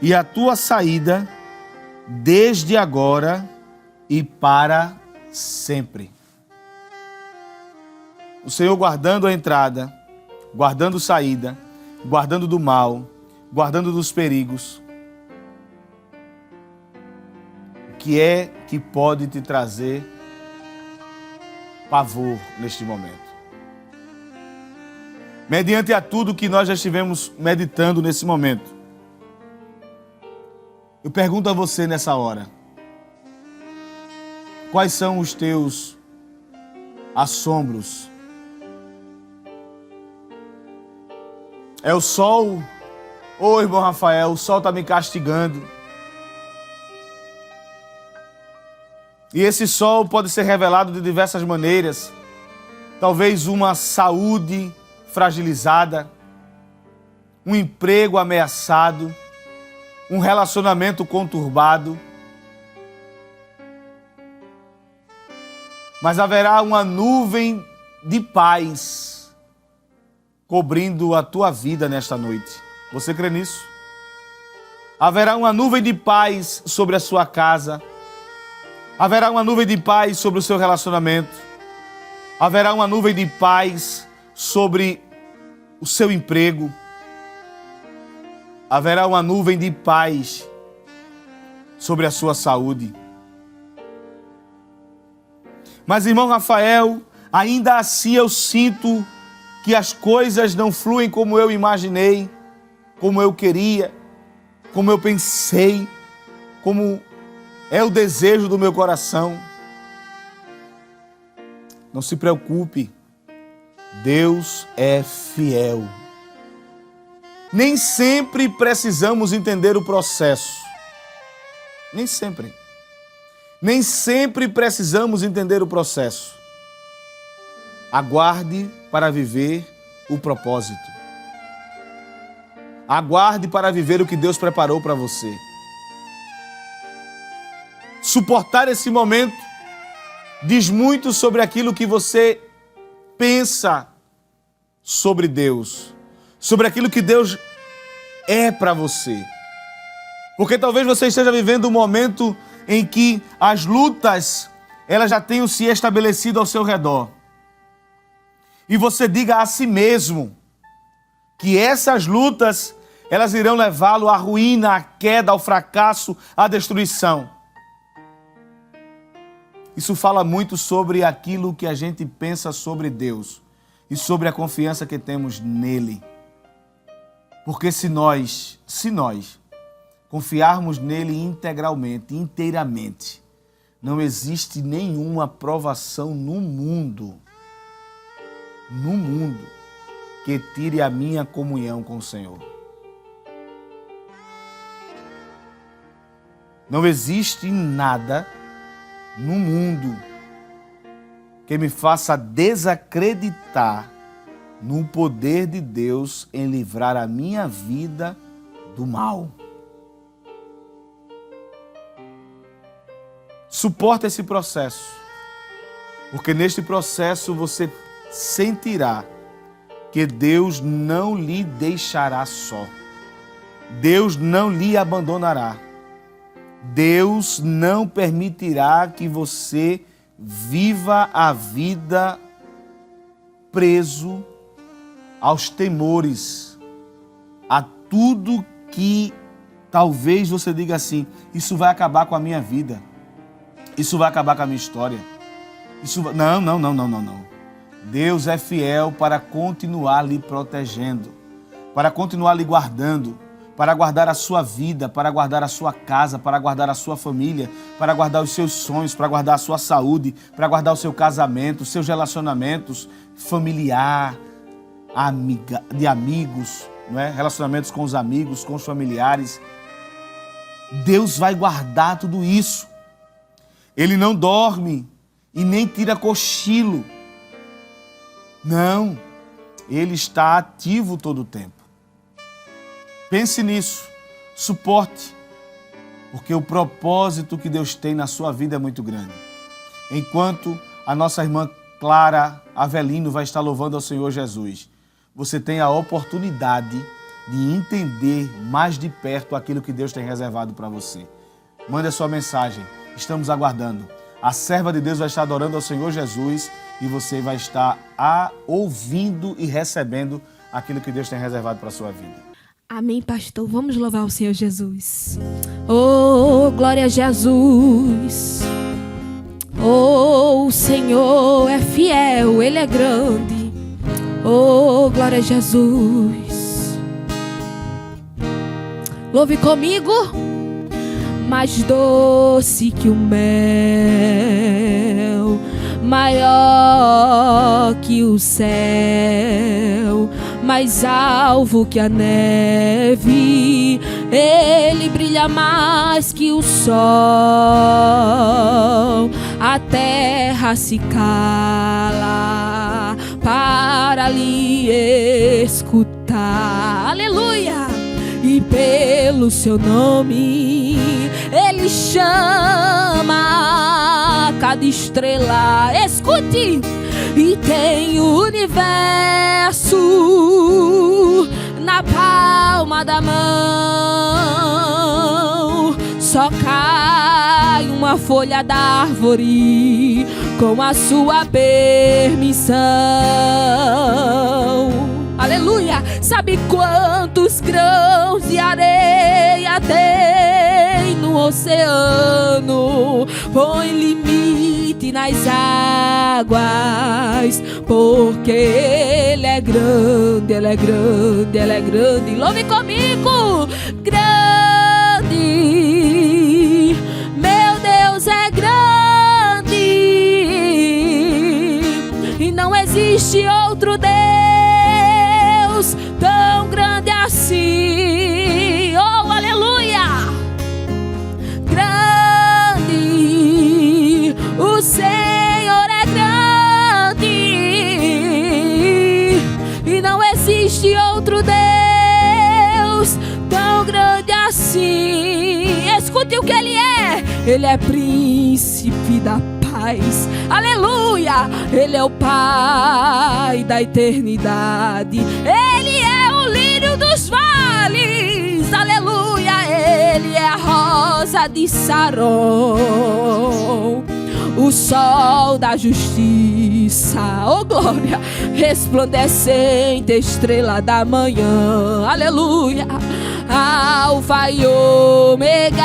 [SPEAKER 1] e a tua saída desde agora e para sempre. O Senhor guardando a entrada, guardando a saída, guardando do mal, guardando dos perigos. O que é que pode te trazer pavor neste momento? Mediante a tudo que nós já estivemos meditando nesse momento, eu pergunto a você nessa hora, quais são os teus assombros? É o sol? Ô, irmão Rafael, o sol está me castigando. E esse sol pode ser revelado de diversas maneiras. Talvez uma saúde fragilizada, um emprego ameaçado, um relacionamento conturbado. Mas haverá uma nuvem de paz cobrindo a tua vida nesta noite. Você crê nisso? Haverá uma nuvem de paz sobre a sua casa. Haverá uma nuvem de paz sobre o seu relacionamento. Haverá uma nuvem de paz sobre o seu emprego. Haverá uma nuvem de paz sobre a sua saúde. Mas, irmão Rafael, ainda assim eu sinto que as coisas não fluem como eu imaginei, como eu queria, como eu pensei, como é o desejo do meu coração. Não se preocupe, Deus é fiel. Nem sempre precisamos entender o processo. Nem sempre. Nem sempre precisamos entender o processo. Aguarde para viver o propósito. Aguarde para viver o que Deus preparou para você. Suportar esse momento diz muito sobre aquilo que você pensa sobre Deus, sobre aquilo que Deus é para você. Porque talvez você esteja vivendo um momento em que as lutas, elas já tenham se estabelecido ao seu redor. E você diga a si mesmo que essas lutas, elas irão levá-lo à ruína, à queda, ao fracasso, à destruição. Isso fala muito sobre aquilo que a gente pensa sobre Deus e sobre a confiança que temos nele. Porque se nós confiarmos nele integralmente, inteiramente, Não existe nenhuma provação no mundo que tire a minha comunhão com o Senhor. Não existe nada no mundo que me faça desacreditar no poder de Deus em livrar a minha vida do mal. Suporte esse processo, porque neste processo você sentirá que Deus não lhe deixará só. Deus não lhe abandonará. Deus não permitirá que você viva a vida preso aos temores, a tudo que talvez você diga assim, isso vai acabar com a minha vida, isso vai acabar com a minha história. Não. Deus é fiel para continuar lhe protegendo, para continuar lhe guardando, para guardar a sua vida, para guardar a sua casa, para guardar a sua família, para guardar os seus sonhos, para guardar a sua saúde, para guardar o seu casamento, os seus relacionamentos familiar, de amigos, não é? Relacionamentos com os amigos, com os familiares. Deus vai guardar tudo isso. Ele não dorme e nem tira cochilo. Não, Ele está ativo todo o tempo. Pense nisso, suporte, porque o propósito que Deus tem na sua vida é muito grande. Enquanto a nossa irmã Clara Avelino vai estar louvando ao Senhor Jesus, você tem a oportunidade de entender mais de perto aquilo que Deus tem reservado para você. Mande a sua mensagem, estamos aguardando. A serva de Deus vai estar adorando ao Senhor Jesus e você vai estar ouvindo e recebendo aquilo que Deus tem reservado para a sua vida.
[SPEAKER 2] Amém, pastor. Vamos louvar o Senhor Jesus. Oh, glória a Jesus. Oh, o Senhor é fiel, Ele é grande. Oh, glória a Jesus. Louve comigo. Mais doce que o mel, maior que o céu, mais alvo que a neve, Ele brilha mais que o sol. A terra se cala para lhe escutar. Aleluia! E pelo seu nome Ele chama cada estrela. Escute! E tem o universo na palma da mão. Só cai uma folha da árvore com a sua permissão. Aleluia! Sabe quantos grãos de areia tem no oceano? Põe limite nas águas, porque Ele é grande, Ele é grande, Ele é grande. Louve comigo! Grande, meu Deus é grande, e não existe outro Deus tão grande assim. Oh, aleluia! Grande, o Senhor é grande, e não existe outro Deus tão grande assim. Escute o que Ele é. Ele é príncipe da paz. Aleluia! Ele é o Pai da eternidade. Ele é o lírio dos vales. Aleluia! Ele é a rosa de Saron, o sol da justiça. Oh, glória! Resplandecente estrela da manhã. Aleluia! Alfa e ômega,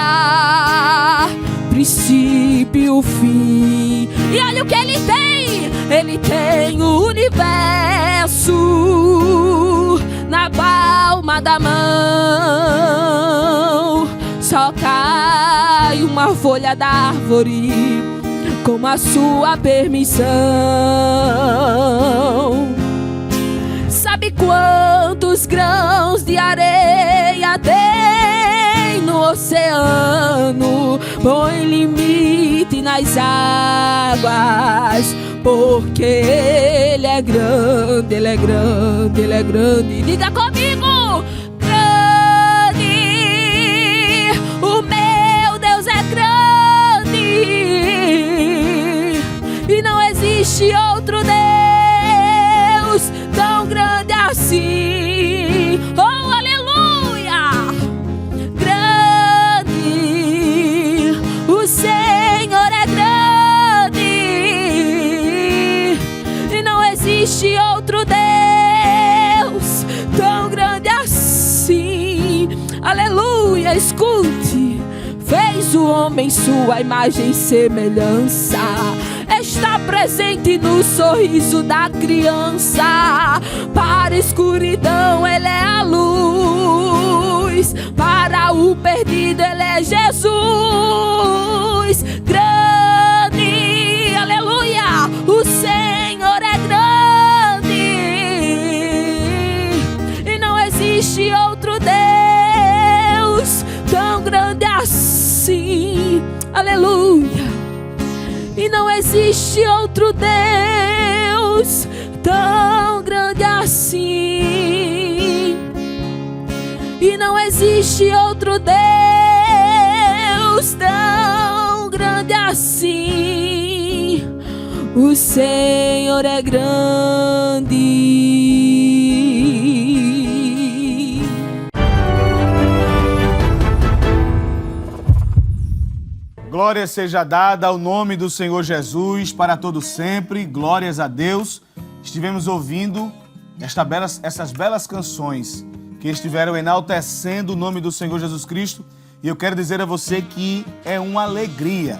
[SPEAKER 2] princípio, fim. E olha o que Ele tem. Ele tem o universo na palma da mão. Só cai cai uma folha da árvore com a sua permissão. Sabe quantos grãos de areia tem no oceano? Põe limite nas águas, porque Ele é grande, Ele é grande, Ele é grande. Diga comigo: grande, o meu Deus é grande, e não existe outro Deus tão grande assim. Oh, aleluia! Grande, o Senhor é grande, e não existe outro Deus tão grande assim. Aleluia! Escute: fez o homem sua imagem e semelhança, está presente no sorriso da criança. Para a escuridão Ele é a luz, para o perdido Ele é Jesus. Grande, aleluia, o Senhor é grande, e não existe outro Deus tão grande assim. Aleluia. E não existe outro Deus tão grande assim. E não existe outro Deus tão grande assim. O Senhor é grande.
[SPEAKER 1] Glória seja dada ao nome do Senhor Jesus para todo sempre. Glórias a Deus. Estivemos ouvindo essas belas canções que estiveram enaltecendo o nome do Senhor Jesus Cristo. E eu quero dizer a você que é uma alegria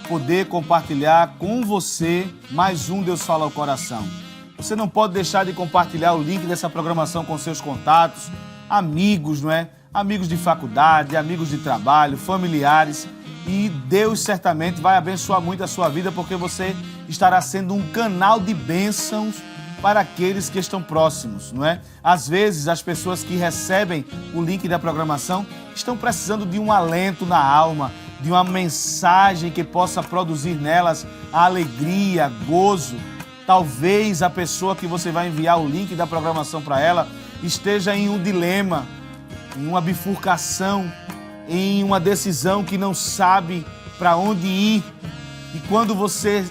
[SPEAKER 1] poder compartilhar com você mais um Deus Fala ao Coração. Você não pode deixar de compartilhar o link dessa programação com seus contatos, amigos, não é? Amigos de faculdade, amigos de trabalho, familiares. E Deus certamente vai abençoar muito a sua vida, porque você estará sendo um canal de bênçãos para aqueles que estão próximos, não é? Às vezes, as pessoas que recebem o link da programação estão precisando de um alento na alma, de uma mensagem que possa produzir nelas a alegria, gozo. Talvez a pessoa que você vai enviar o link da programação para ela esteja em um dilema, em uma bifurcação, em uma decisão que não sabe para onde ir. E quando você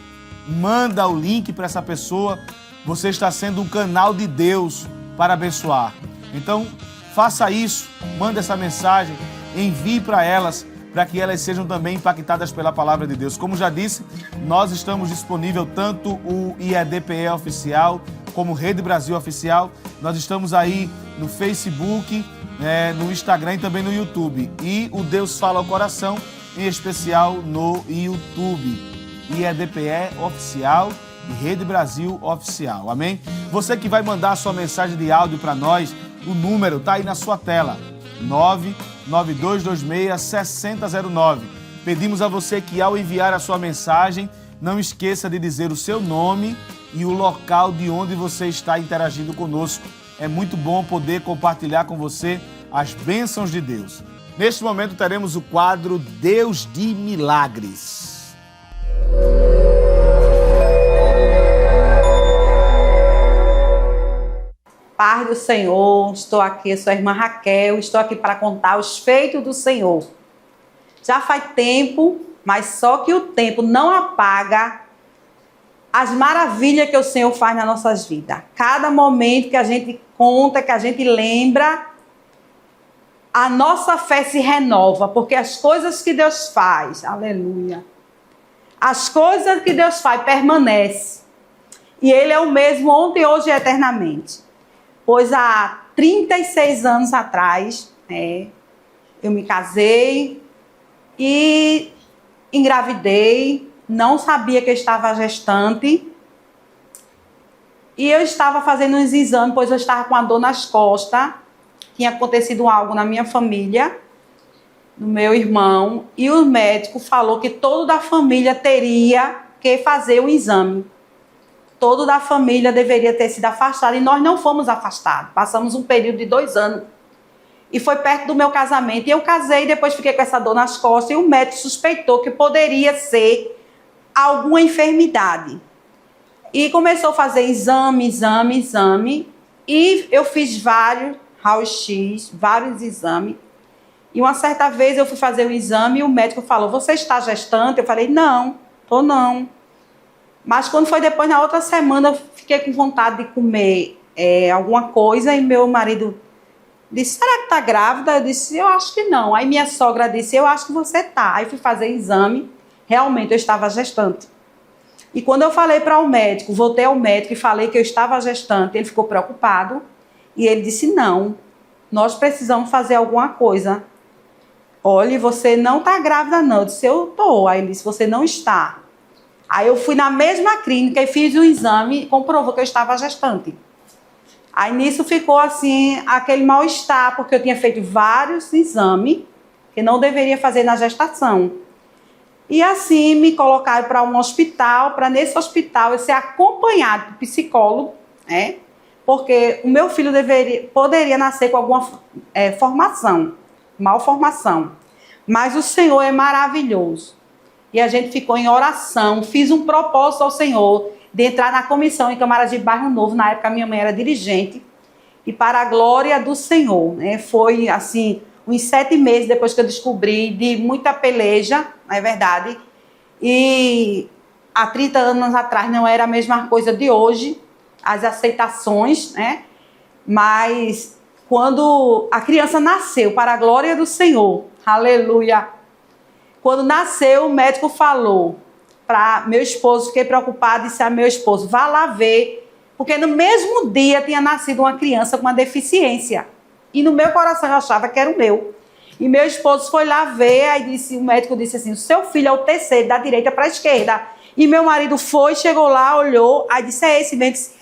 [SPEAKER 1] manda o link para essa pessoa, você está sendo um canal de Deus para abençoar. Então, faça isso, manda essa mensagem, envie para elas, para que elas sejam também impactadas pela palavra de Deus. Como já disse, nós estamos disponível tanto o IEDPE Oficial como Rede Brasil Oficial. Nós estamos aí no Facebook, no Instagram e também no YouTube. E o Deus Fala ao Coração, em especial no YouTube. IEDPE Oficial e Rede Brasil Oficial. Amém? Você que vai mandar a sua mensagem de áudio para nós, o número está aí na sua tela. 99226-6009. Pedimos a você que ao enviar a sua mensagem, não esqueça de dizer o seu nome e o local de onde você está interagindo conosco. É muito bom poder compartilhar com você as bênçãos de Deus. Neste momento teremos o quadro Deus de Milagres.
[SPEAKER 3] Paz do Senhor, estou aqui, sou a irmã Raquel, estou aqui para contar os feitos do Senhor. Já faz tempo, mas só que o tempo não apaga as maravilhas que o Senhor faz nas nossas vidas. Cada momento que a gente conta, que a gente lembra, a nossa fé se renova, porque as coisas que Deus faz, aleluia, as coisas que Deus faz permanecem. E Ele é o mesmo ontem, hoje e eternamente. Pois há 36 anos atrás, eu me casei e engravidei, não sabia que eu estava gestante. E eu estava fazendo uns exames, pois eu estava com a dor nas costas, tinha acontecido algo na minha família. do meu irmão e o médico falou que toda a família teria que fazer o exame. Toda a família deveria ter sido afastada e nós não fomos afastados. Passamos um período de 2 anos. E foi perto do meu casamento. E eu casei e depois fiquei com essa dor nas costas. E o médico suspeitou que poderia ser alguma enfermidade. E começou a fazer exame. E eu fiz vários raio-x, vários exames. E uma certa vez eu fui fazer o exame e o médico falou, você está gestante? Eu falei, não, estou não. Mas quando foi depois, na outra semana, eu fiquei com vontade de comer alguma coisa e meu marido disse, será que está grávida? Eu disse, eu acho que não. Aí minha sogra disse, eu acho que você está. Aí fui fazer exame, realmente eu estava gestante. E quando eu falei para o médico, voltei ao médico e falei que eu estava gestante, ele ficou preocupado e ele disse, não, nós precisamos fazer alguma coisa. Olha, você não está grávida não. Eu disse, eu estou. Aí ele disse, você não está. Aí eu fui na mesma clínica e fiz o exame e comprovou que eu estava gestante. Aí nisso ficou assim, aquele mal-estar, porque eu tinha feito vários exames que não deveria fazer na gestação. E assim me colocaram para um hospital, para nesse hospital eu ser acompanhado por psicólogo, né? Porque o meu filho poderia nascer com alguma malformação. Mas o Senhor é maravilhoso. E a gente ficou em oração, fiz um propósito ao Senhor de entrar na comissão em Camaragibe Bairro Novo, na época minha mãe era dirigente, e para a glória do Senhor, né? Foi assim, uns 7 meses depois que eu descobri, de muita peleja, não é verdade? E há 30 anos atrás não era a mesma coisa de hoje, as aceitações, né? Mas quando a criança nasceu, para a glória do Senhor, aleluia, quando nasceu, o médico falou para meu esposo, fiquei preocupada e disse a meu esposo, vá lá ver, porque no mesmo dia tinha nascido uma criança com uma deficiência. E no meu coração eu achava que era o meu. E meu esposo foi lá ver, aí o médico disse assim, o seu filho é o terceiro, da direita para a esquerda. E meu marido foi, chegou lá, olhou, aí disse, é esse mesmo? Disse,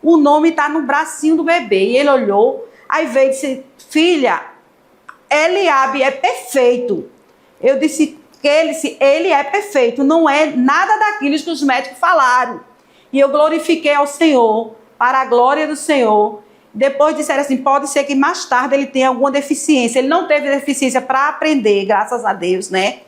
[SPEAKER 3] o nome está no bracinho do bebê. E ele olhou, aí veio e disse, filha, Eliabe é perfeito. Eu disse, ele é perfeito, não é nada daquilo que os médicos falaram. E eu glorifiquei ao Senhor, para a glória do Senhor. Depois disseram assim, pode ser que mais tarde ele tenha alguma deficiência. Ele não teve deficiência para aprender, graças a Deus, né?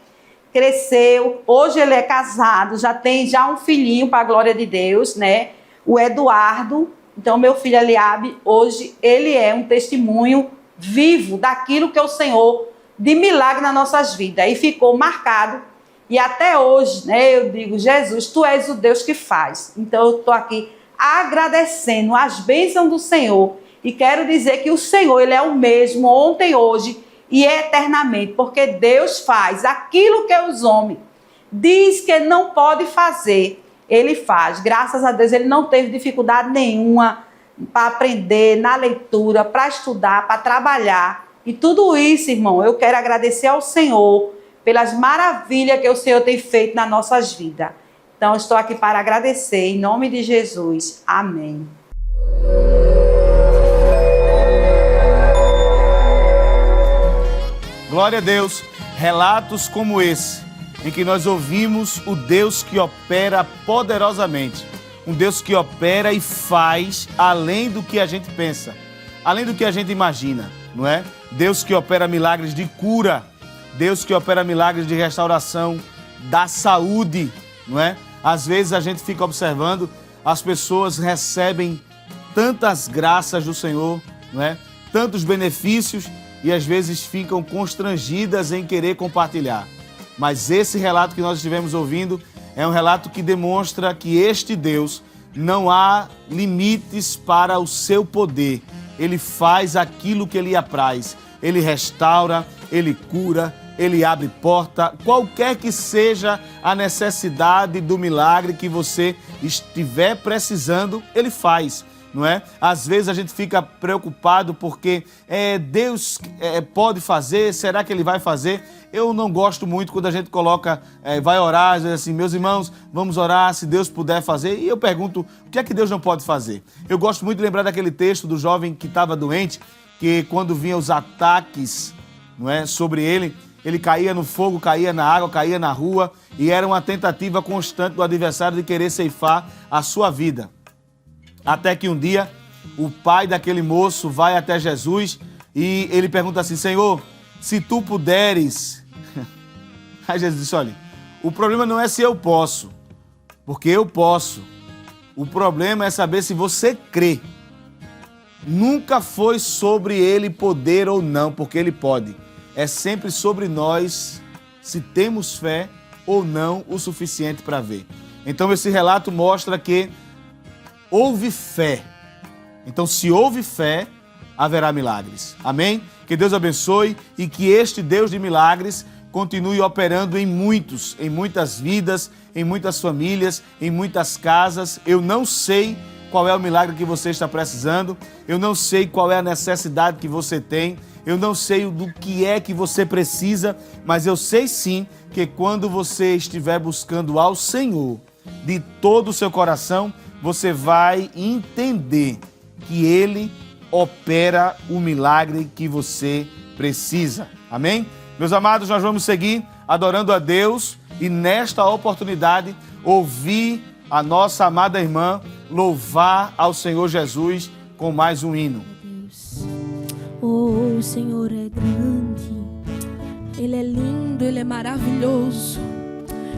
[SPEAKER 3] Cresceu, hoje ele é casado, já tem um filhinho, para a glória de Deus, né? O Eduardo. Então, meu filho Eliabe, hoje, ele é um testemunho vivo daquilo que é o Senhor de milagre nas nossas vidas. E ficou marcado. E até hoje, né, eu digo, Jesus, tu és o Deus que faz. Então, eu estou aqui agradecendo as bênçãos do Senhor. E quero dizer que o Senhor, ele é o mesmo ontem, hoje e eternamente. Porque Deus faz aquilo que os homens diz que não pode fazer. Ele faz. Graças a Deus, ele não teve dificuldade nenhuma para aprender na leitura, para estudar, para trabalhar. E tudo isso, irmão, eu quero agradecer ao Senhor pelas maravilhas que o Senhor tem feito nas nossas vidas. Então, eu estou aqui para agradecer, em nome de Jesus. Amém.
[SPEAKER 1] Glória a Deus. Relatos como esse, em que nós ouvimos o Deus que opera poderosamente. Um Deus que opera e faz além do que a gente pensa, além do que a gente imagina, não é? Deus que opera milagres de cura, Deus que opera milagres de restauração, da saúde, não é? Às vezes a gente fica observando, as pessoas recebem tantas graças do Senhor, não é? Tantos benefícios e às vezes ficam constrangidas em querer compartilhar. Mas esse relato que nós estivemos ouvindo é um relato que demonstra que este Deus não há limites para o seu poder. Ele faz aquilo que Ele apraz. Ele restaura, Ele cura, Ele abre porta. Qualquer que seja a necessidade do milagre que você estiver precisando, Ele faz. Não é? Às vezes a gente fica preocupado porque Deus pode fazer, será que Ele vai fazer? Eu não gosto muito quando a gente coloca, vai orar, diz assim, meus irmãos, vamos orar se Deus puder fazer. E eu pergunto, o que é que Deus não pode fazer? Eu gosto muito de lembrar daquele texto do jovem que estava doente, que quando vinham os ataques, não é, sobre ele, ele caía no fogo, caía na água, caía na rua, e era uma tentativa constante do adversário de querer ceifar a sua vida. Até que um dia, o pai daquele moço vai até Jesus e ele pergunta assim: Senhor, se tu puderes... Aí Jesus disse: olha, o problema não é se eu posso, porque eu posso. O problema é saber se você crê. Nunca foi sobre ele poder ou não, porque ele pode. É sempre sobre nós se temos fé ou não o suficiente para ver. Então esse relato mostra que houve fé. Então se houve fé, haverá milagres. Amém? Que Deus abençoe e que este Deus de milagres continue operando em muitas vidas, em muitas famílias, em muitas casas. Eu não sei qual é o milagre que você está precisando, eu não sei qual é a necessidade que você tem, eu não sei do que é que você precisa, mas eu sei sim que quando você estiver buscando ao Senhor de todo o seu coração, você vai entender que Ele opera o milagre que você precisa. Amém? Meus amados, nós vamos seguir adorando a Deus e nesta oportunidade ouvir a nossa amada irmã louvar ao Senhor Jesus com mais um hino.
[SPEAKER 2] Oh, o Senhor é grande, Ele é lindo, Ele é maravilhoso.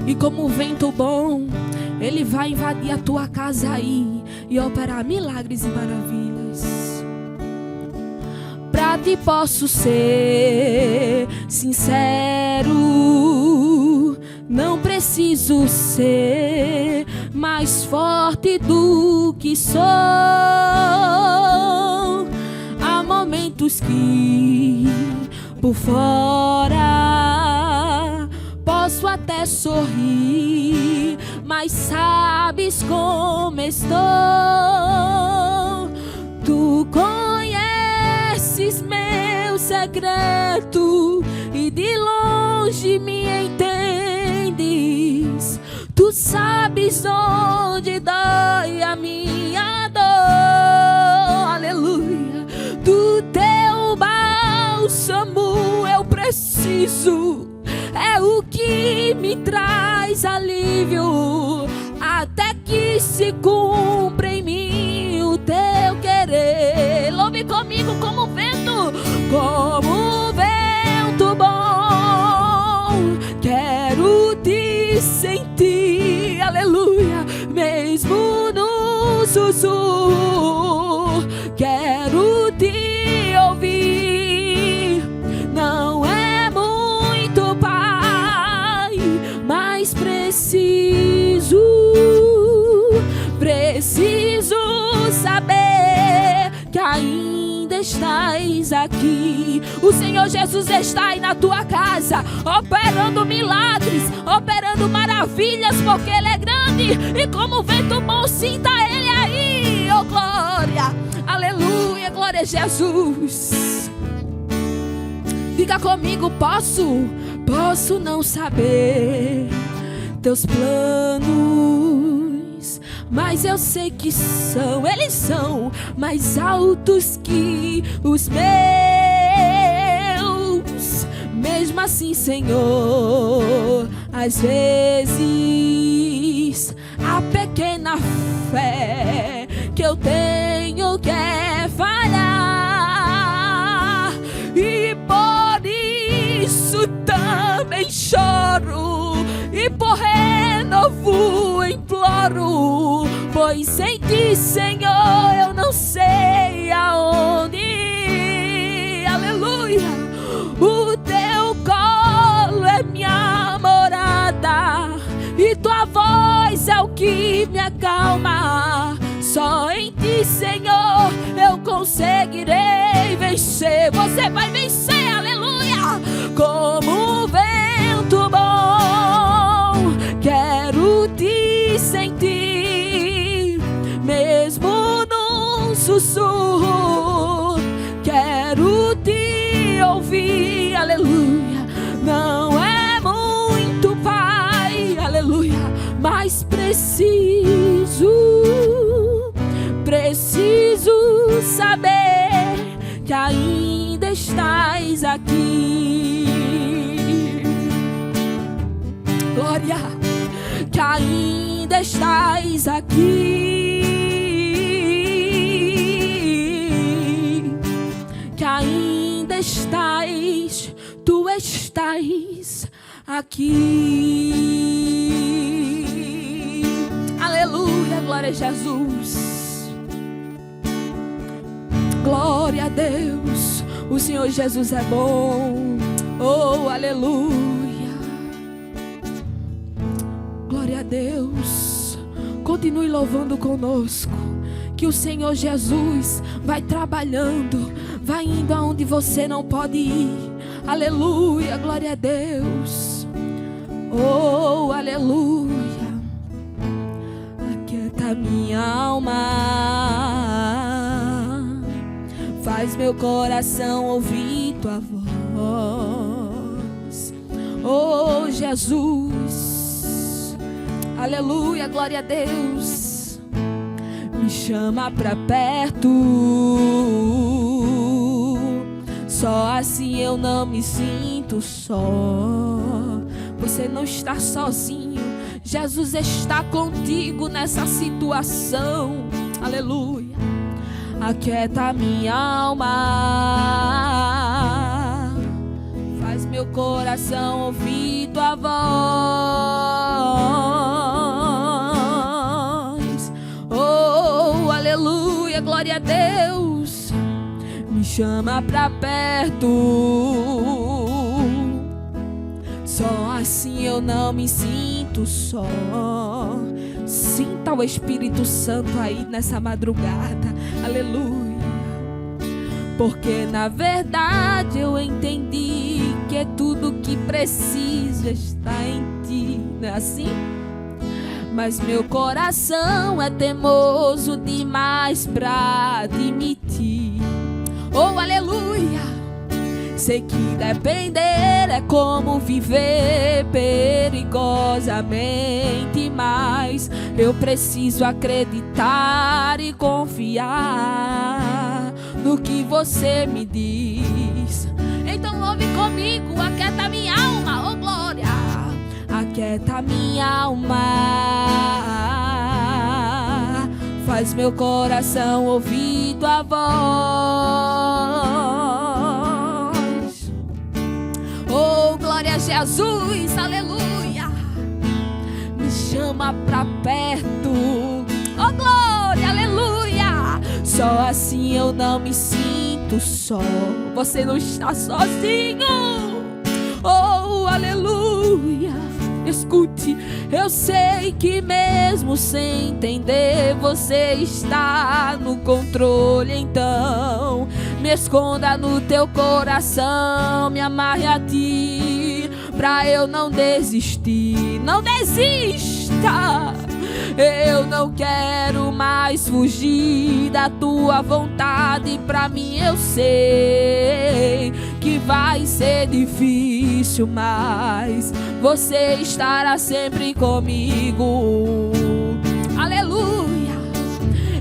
[SPEAKER 2] E como um vento bom, Ele vai invadir a tua casa aí e operar milagres e maravilhas. Pra ti posso ser sincero, não preciso ser mais forte do que sou. Há momentos que por fora posso até sorrir, mas sabes como estou. Tu conheces meu segredo e de longe me entendes. Tu sabes onde dói a minha dor. Aleluia. Do teu bálsamo eu preciso, é o que me traz alívio, até que se cumpra em mim o teu querer. Louve comigo como um vento bom. Quero te sentir, aleluia, mesmo no sussurro. Quero te ouvir. Não é muito, Pai, mas preciso saber que ainda estás aqui. O Senhor Jesus está aí na tua casa, operando milagres, operando maravilhas, porque Ele é grande e como vento bom, sinta Ele aí. Oh glória, aleluia, glória a Jesus. Diga comigo: posso não saber teus planos, mas eu sei que eles são mais altos que os meus. Mesmo assim, Senhor, às vezes a pequena fé que eu tenho quer falhar, e por isso também choro e por renovo imploro, pois sem ti, Senhor, eu não sei aonde ir. Aleluia. O teu colo é minha morada e tua voz é o que me acalma. Só em ti, Senhor, eu conseguirei vencer. Você vai vencer, aleluia. Como um vento bom, quero te sentir, mesmo num sussurro. Quero te ouvir, aleluia. Não é muito, Pai, aleluia, mas preciso saber que ainda estás aqui. glória, que ainda estás aqui, que ainda estás, tu estás aqui. Aleluia, glória a Jesus. Glória a Deus, o Senhor Jesus é bom. Oh, aleluia. Glória a Deus. Continue louvando conosco, que o Senhor Jesus vai trabalhando, vai indo aonde você não pode ir. Aleluia, glória a Deus. Oh, aleluia. Aquieta minha alma, faz meu coração ouvir tua voz. Oh, Jesus. Aleluia, glória a Deus. Me chama pra perto, só assim eu não me sinto só. Você não está sozinho, Jesus está contigo nessa situação. Aleluia. Aquieta minha alma, faz meu coração ouvir tua voz. Oh, aleluia, glória a Deus. Me chama pra perto, só assim eu não me sinto só. Sinta o Espírito Santo aí nessa madrugada. Aleluia. Porque na verdade eu entendi que tudo que preciso está em ti. Não é assim? Mas meu coração é teimoso demais pra admitir. Oh, aleluia. Sei que depender é como viver perigosamente, mas eu preciso acreditar e confiar no que você me diz. Então ouve comigo, aquieta minha alma, oh glória. Aquieta minha alma, faz meu coração ouvir tua voz. Oh, glória a Jesus, aleluia. Me chama pra perto, oh glória, aleluia. Só assim eu não me sinto só. Você não está sozinho. Oh, aleluia. Escute, eu sei que mesmo sem entender, você está no controle. Então me esconda no teu coração, me amarre a ti, pra eu não desistir. Não desista. Eu não quero mais fugir da tua vontade. Pra mim eu sei que vai ser difícil, mas você estará sempre comigo. Aleluia.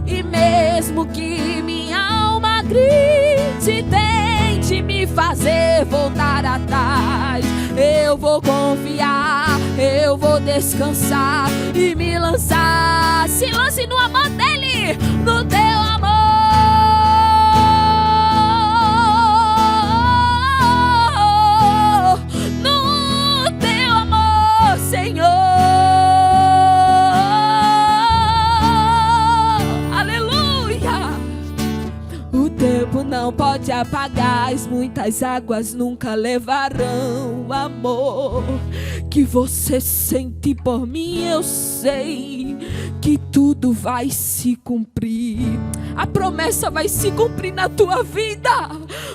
[SPEAKER 2] E mesmo que minha alma grite, tente me fazer voltar atrás, eu vou confiar, eu vou descansar e me lançar. Se lance no amor dele, no teu amor, no teu amor, Senhor. Aleluia. O tempo não pode apagar, as muitas águas nunca levarão o amor que você sente por mim. Eu sei que tudo vai se cumprir, a promessa vai se cumprir na tua vida.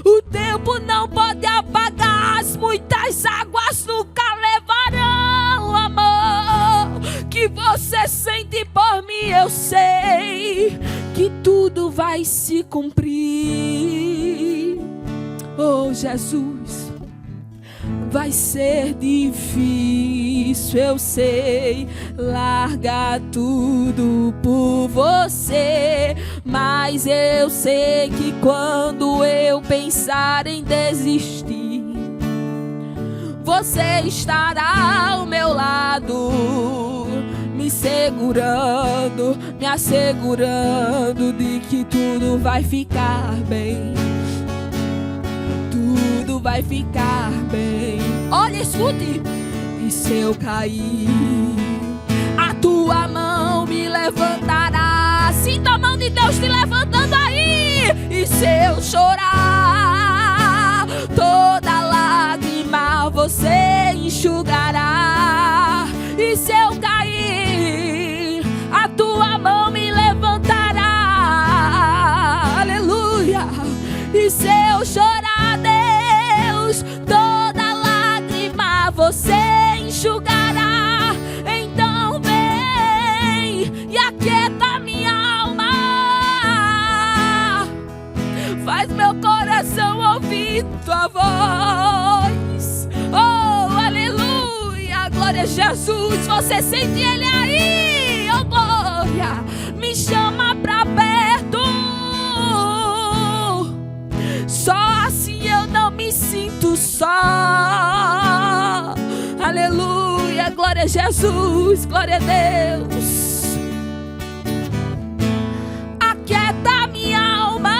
[SPEAKER 2] O tempo não pode apagar, as muitas águas nunca levarão o amor que você sente por mim. Eu sei que tudo vai se cumprir. Oh, Jesus. Vai ser difícil, eu sei, largar tudo por você, mas eu sei que quando eu pensar em desistir, você estará ao meu lado. assegurando de que tudo vai ficar bem. Tudo vai ficar bem. Olha, escute. E se eu cair, a tua mão me levantará. Sinta a mão de Deus te levantando aí. E se eu chorar, toda lágrima você enxugará. E se eu cair, a tua mão me levantará. Aleluia. E se eu chorar, Deus, toda lágrima você enxugará. Então vem e aquieta minha alma. Faz meu coração ouvir tua voz. Oh, aleluia, glória a Jesus. Você sente ele aí, oh glória. Me chama pra perto. Só assim eu não me sinto só. Aleluia, glória a Jesus, glória a Deus. Aquieta minha alma.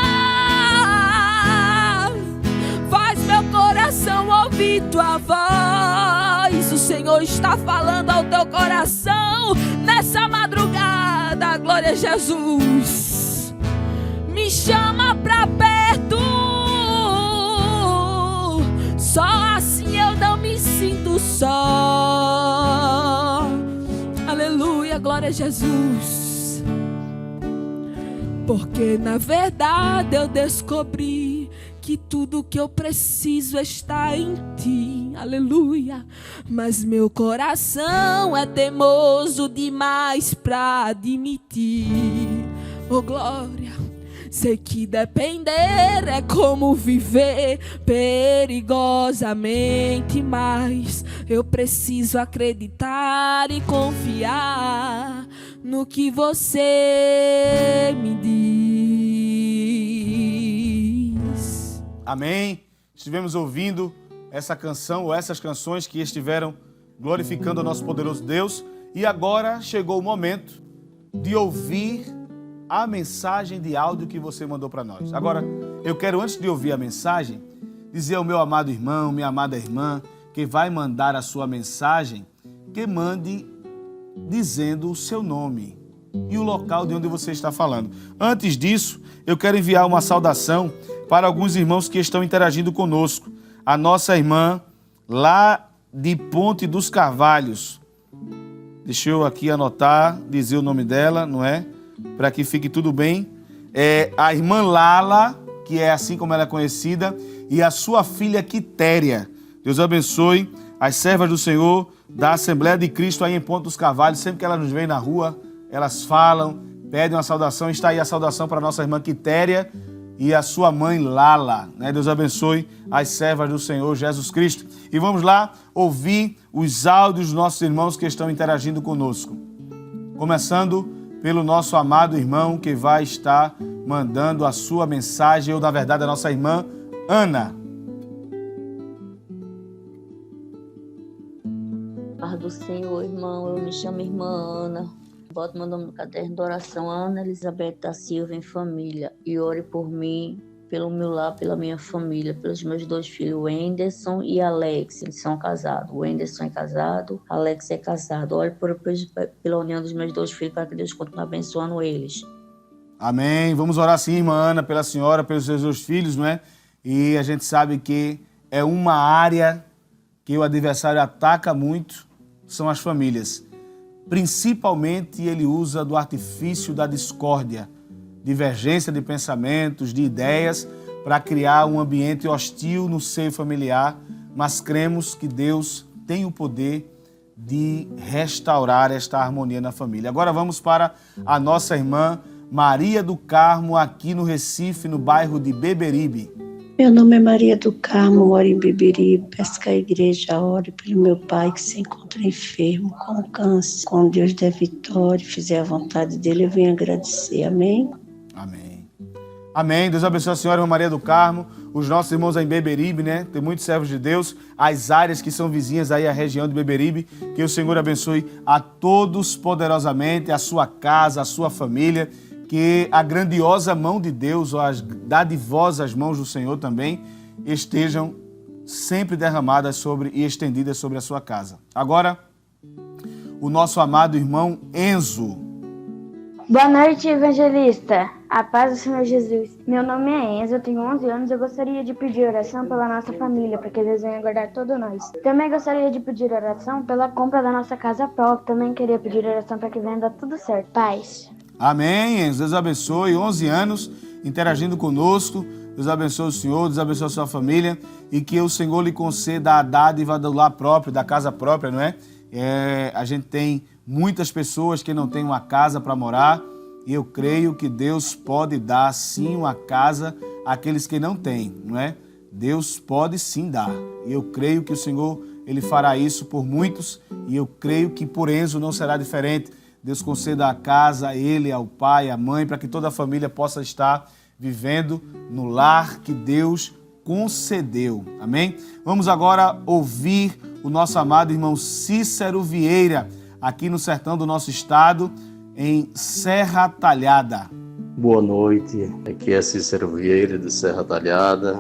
[SPEAKER 2] Faz meu coração ouvir tua voz. O Senhor está falando ao teu coração nessa madrugada, glória a Jesus. Me chama pra perto. Só assim eu não me sinto só. Aleluia, glória a Jesus. Porque na verdade eu descobri que tudo que eu preciso está em ti. Aleluia. Mas meu coração é teimoso demais pra admitir. Oh glória. Sei que depender é como viver perigosamente, mas eu preciso acreditar e confiar no que você me diz.
[SPEAKER 1] Amém. Estivemos ouvindo essa canção ou essas canções que estiveram glorificando o nosso poderoso Deus, e agora chegou o momento de ouvir a mensagem de áudio que você mandou para nós. Agora, eu quero, antes de ouvir a mensagem, dizer ao meu amado irmão, minha amada irmã, que vai mandar a sua mensagem, que mande dizendo o seu nome e o local de onde você está falando. Antes disso, eu quero enviar uma saudação para alguns irmãos que estão interagindo conosco. A nossa irmã lá de Ponte dos Carvalhos. Deixa eu aqui anotar, dizer o nome dela, não é? Para que fique tudo bem. É a irmã Lala, que é assim como ela é conhecida, e a sua filha Quitéria. Deus abençoe as servas do Senhor da Assembleia de Cristo aí em Ponte dos Carvalhos. Sempre que elas nos veem na rua, elas falam, pedem uma saudação. Está aí a saudação para a nossa irmã Quitéria e a sua mãe Lala. Deus abençoe as servas do Senhor Jesus Cristo. E vamos lá ouvir os áudios dos nossos irmãos que estão interagindo conosco. Começando pelo nosso amado irmão que vai estar mandando a sua mensagem, ou na verdade a nossa irmã Ana.
[SPEAKER 4] Paz do Senhor, irmão, eu me chamo irmã Ana. Boto meu nome no caderno de oração, Ana Elizabeth da Silva em família. E ore por mim, pelo meu lar, pela minha família, pelos meus 2 filhos, o Enderson e Alex. Eles são casados. O Enderson é casado, Alex é casado. Ore pela união dos meus 2 filhos, para que Deus continue abençoando eles.
[SPEAKER 1] Amém. Vamos orar sim, irmã Ana, pela senhora, pelos seus 2 filhos, não é? E a gente sabe que é uma área que o adversário ataca muito, são as famílias. Principalmente ele usa do artifício da discórdia, divergência de pensamentos, de ideias, para criar um ambiente hostil no seio familiar, mas cremos que Deus tem o poder de restaurar esta harmonia na família. Agora vamos para a nossa irmã Maria do Carmo, aqui no Recife, no bairro de Beberibe.
[SPEAKER 5] Meu nome é Maria do Carmo, moro em Beberibe. Peço que a igreja ore pelo meu pai que se encontra enfermo com câncer. Quando Deus der vitória e fizer a vontade dele, eu venho agradecer. Amém?
[SPEAKER 1] Amém. Amém. Deus abençoe a senhora, irmã Maria do Carmo, os nossos irmãos aí em Beberibe, né? Tem muitos servos de Deus, as áreas que são vizinhas aí à região de Beberibe. Que o Senhor abençoe a todos poderosamente, a sua casa, a sua família. Que a grandiosa mão de Deus, ou as dadivosas mãos do Senhor também, estejam sempre derramadas sobre e estendidas sobre a sua casa. Agora, o nosso amado irmão Enzo.
[SPEAKER 6] Boa noite, evangelista. A paz do Senhor Jesus. Meu nome é Enzo, eu tenho 11 anos e eu gostaria de pedir oração pela nossa família, para que Deus venha guardar todos nós. Também gostaria de pedir oração pela compra da nossa casa própria. Também queria pedir oração para que venha dar tudo certo. Paz.
[SPEAKER 1] Amém, Enzo. Deus abençoe. 11 anos interagindo conosco. Deus abençoe o senhor, Deus abençoe a sua família e que o Senhor lhe conceda a dádiva do lar próprio, da casa própria, não é? A gente tem muitas pessoas que não têm uma casa para morar e eu creio que Deus pode dar sim uma casa àqueles que não têm, não é? Deus pode sim dar e eu creio que o Senhor Ele fará isso por muitos e eu creio que por Enzo não será diferente. Deus conceda a casa a ele, ao pai, à mãe, para que toda a família possa estar vivendo no lar que Deus concedeu. Amém? Vamos agora ouvir o nosso amado irmão Cícero Vieira, aqui no sertão do nosso estado, em Serra Talhada.
[SPEAKER 7] Boa noite, aqui é Cícero Vieira de Serra Talhada.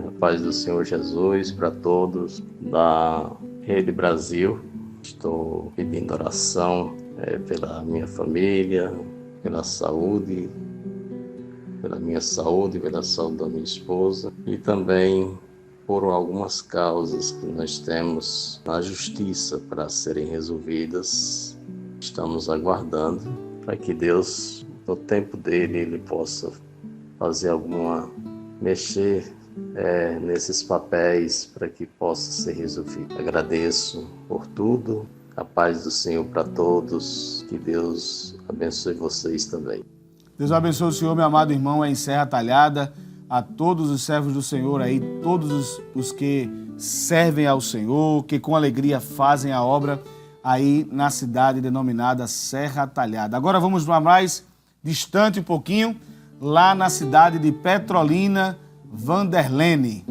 [SPEAKER 7] A paz do Senhor Jesus para todos da Rede Brasil. Estou pedindo oração pela minha família, pela saúde, pela minha saúde, pela saúde da minha esposa e também por algumas causas que nós temos na justiça para serem resolvidas. Estamos aguardando para que Deus, no tempo dele, Ele possa fazer mexer nesses papéis para que possa ser resolvido. Agradeço por tudo, a paz do Senhor para todos, que Deus abençoe vocês também.
[SPEAKER 1] Deus abençoe o senhor, meu amado irmão, em Serra Talhada, a todos os servos do Senhor aí, todos os que servem ao Senhor, que com alegria fazem a obra aí na cidade denominada Serra Talhada. Agora vamos para mais distante um pouquinho, lá na cidade de Petrolina, Vanderlene.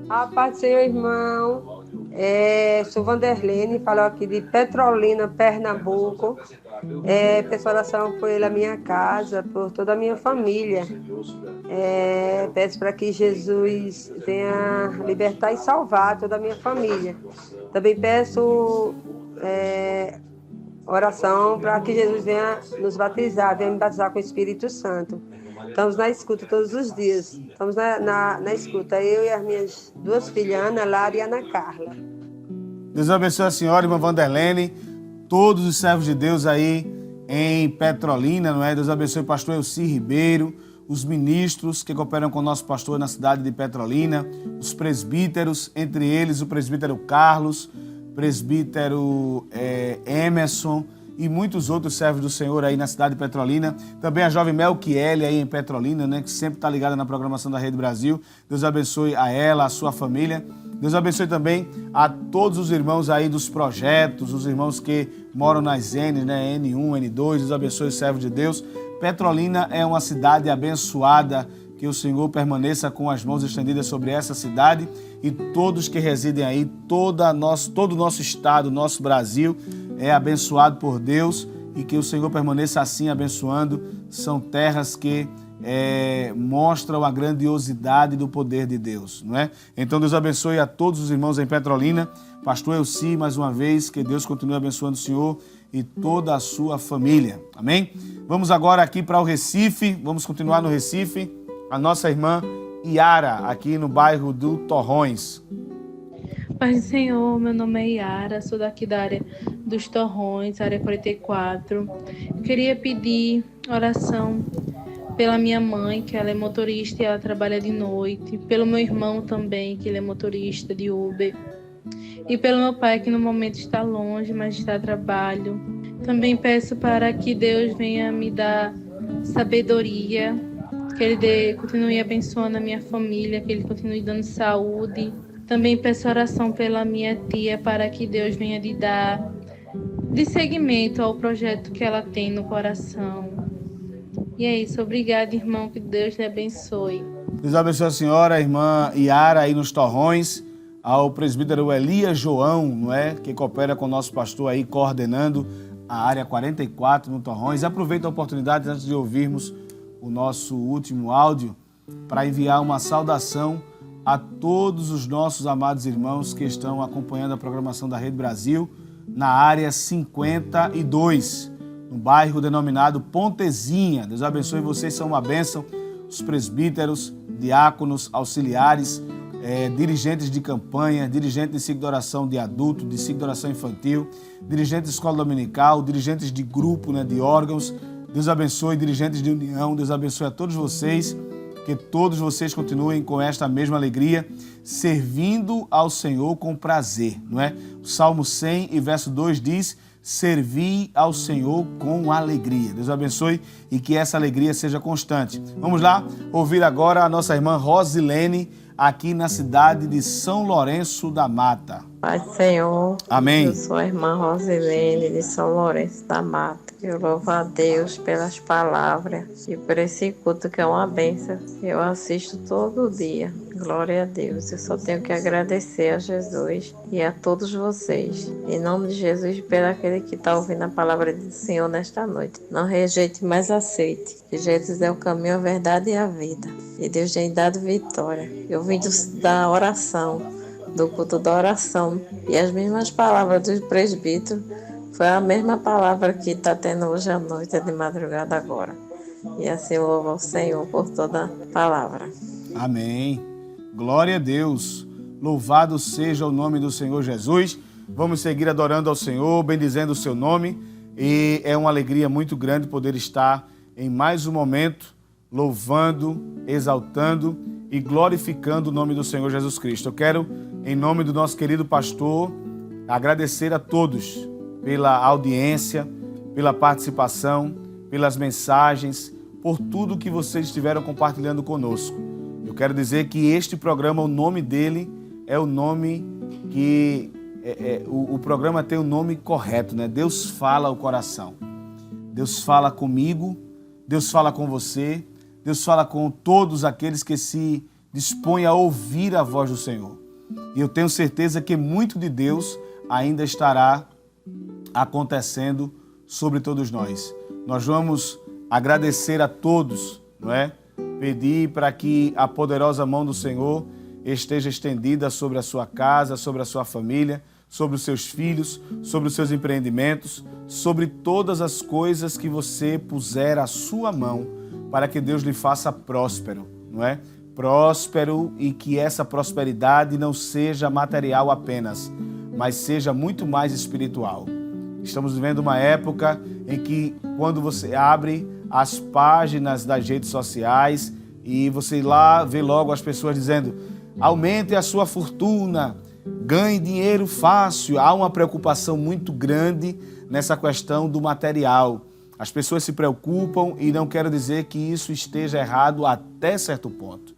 [SPEAKER 8] A paz do Senhor, irmão. Sou Vanderlene, falo aqui de Petrolina, Pernambuco. Peço oração pela minha casa, por toda a minha família. Peço para que Jesus venha libertar e salvar toda a minha família. Também peço oração para que Jesus venha nos batizar, venha me batizar com o Espírito Santo. Estamos na escuta todos os dias. Estamos na escuta, eu e as minhas duas filhas, Ana Lara e Ana Carla.
[SPEAKER 1] Deus abençoe a senhora, irmã Vanderlene, todos os servos de Deus aí em Petrolina, não é? Deus abençoe o pastor Elci Ribeiro, os ministros que cooperam com o nosso pastor na cidade de Petrolina, os presbíteros, entre eles o presbítero Carlos, presbítero Emerson, e muitos outros servos do Senhor aí na cidade de Petrolina. Também a jovem Melquiele aí em Petrolina, né, que sempre está ligada na programação da Rede Brasil. Deus abençoe a ela, a sua família. Deus abençoe também a todos os irmãos aí dos projetos, os irmãos que moram nas N, né, N1, N2. Deus abençoe os servos de Deus. Petrolina é uma cidade abençoada, que o Senhor permaneça com as mãos estendidas sobre essa cidade e todos que residem aí, todo o nosso estado, nosso Brasil é abençoado por Deus e que o Senhor permaneça assim abençoando. São terras que mostram a grandiosidade do poder de Deus, não é? Então Deus abençoe a todos os irmãos em Petrolina. Pastor Elci, mais uma vez, que Deus continue abençoando o Senhor e toda a sua família. Amém? Vamos agora aqui para o Recife, vamos continuar no Recife. A nossa irmã Iara, aqui no bairro do Torrões.
[SPEAKER 9] Paz do Senhor, meu nome é Iara, sou daqui da área dos Torrões, área 44. Eu queria pedir oração pela minha mãe, que ela é motorista e ela trabalha de noite, pelo meu irmão também, que ele é motorista de Uber, e pelo meu pai, que no momento está longe, mas está a trabalho. Também peço para que Deus venha me dar sabedoria, que Ele continue abençoando a minha família, que Ele continue dando saúde. Também peço oração pela minha tia, para que Deus venha de seguimento ao projeto que ela tem no coração. E é isso, obrigada, irmão, que Deus lhe abençoe.
[SPEAKER 1] Deus abençoe a senhora, a irmã Yara aí nos Torrões, ao presbítero Elias João, não é? Que coopera com o nosso pastor aí, coordenando a área 44 no Torrões. Aproveito a oportunidade, antes de ouvirmos o nosso último áudio, para enviar uma saudação a todos os nossos amados irmãos que estão acompanhando a programação da Rede Brasil na área 52, no bairro denominado Pontezinha. Deus abençoe vocês, são uma bênção. Os presbíteros, diáconos, auxiliares, dirigentes de campanha, dirigentes de ciclo de oração de adulto, de ciclo de oração infantil, dirigentes de escola dominical, dirigentes de grupo, de órgãos. Deus abençoe, dirigentes de união. Deus abençoe a todos vocês, que todos vocês continuem com esta mesma alegria, servindo ao Senhor com prazer, não é? O Salmo 100 e verso 2 diz: servi ao Senhor com alegria. Deus abençoe e que essa alegria seja constante. Vamos lá ouvir agora a nossa irmã Rosilene, aqui na cidade de São Lourenço da Mata.
[SPEAKER 10] Pai do Senhor,
[SPEAKER 1] amém.
[SPEAKER 10] Eu sou a irmã Rosilene de São Lourenço da Mata. Eu louvo a Deus pelas palavras e por esse culto que é uma bênção. Eu assisto todo dia. Glória a Deus. Eu só tenho que agradecer a Jesus e a todos vocês. Em nome de Jesus, pelo aquele que está ouvindo a palavra do Senhor nesta noite. Não rejeite, mas aceite. Que Jesus é o caminho, a verdade e a vida. E Deus tem dado vitória. Eu vim da oração, do culto da oração. E as mesmas palavras do presbítero foi a mesma palavra que está tendo hoje à noite, de madrugada agora. E assim louvo ao Senhor por toda a palavra.
[SPEAKER 1] Amém. Glória a Deus. Louvado seja o nome do Senhor Jesus. Vamos seguir adorando ao Senhor, bendizendo o seu nome. E é uma alegria muito grande poder estar em mais um momento louvando, exaltando e glorificando o nome do Senhor Jesus Cristo. Eu quero, em nome do nosso querido pastor, agradecer a todos pela audiência, pela participação, pelas mensagens, por tudo que vocês estiveram compartilhando conosco. Eu quero dizer que este programa, o nome dele é o nome que... o programa tem o nome correto, né? Deus fala ao coração. Deus fala comigo, Deus fala com você, Deus fala com todos aqueles que se dispõem a ouvir a voz do Senhor. E eu tenho certeza que muito de Deus ainda estará acontecendo sobre todos nós. Nós vamos agradecer a todos, não é? Pedir para que a poderosa mão do Senhor esteja estendida sobre a sua casa, sobre a sua família, sobre os seus filhos, sobre os seus empreendimentos, sobre todas as coisas que você puser a sua mão, para que Deus lhe faça próspero, não é? Próspero, e que essa prosperidade não seja material apenas, mas seja muito mais espiritual. Estamos vivendo uma época em que, quando você abre as páginas das redes sociais e você lá vê logo as pessoas dizendo: aumente a sua fortuna, ganhe dinheiro fácil. Há uma preocupação muito grande nessa questão do material. As pessoas se preocupam, e não quero dizer que isso esteja errado até certo ponto,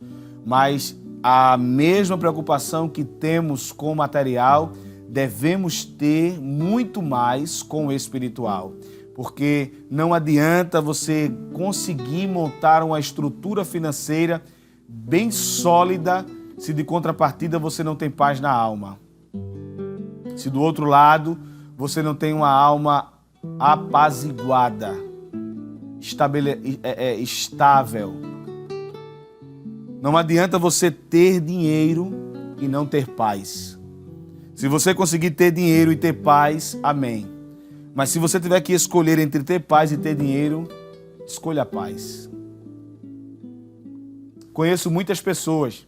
[SPEAKER 1] mas a mesma preocupação que temos com o material, devemos ter muito mais com o espiritual. Porque não adianta você conseguir montar uma estrutura financeira bem sólida se de contrapartida você não tem paz na alma. Se do outro lado você não tem uma alma apaziguada, estável. Não adianta você ter dinheiro e não ter paz. Se você conseguir ter dinheiro e ter paz, amém. Mas se você tiver que escolher entre ter paz e ter dinheiro, escolha a paz. Conheço muitas pessoas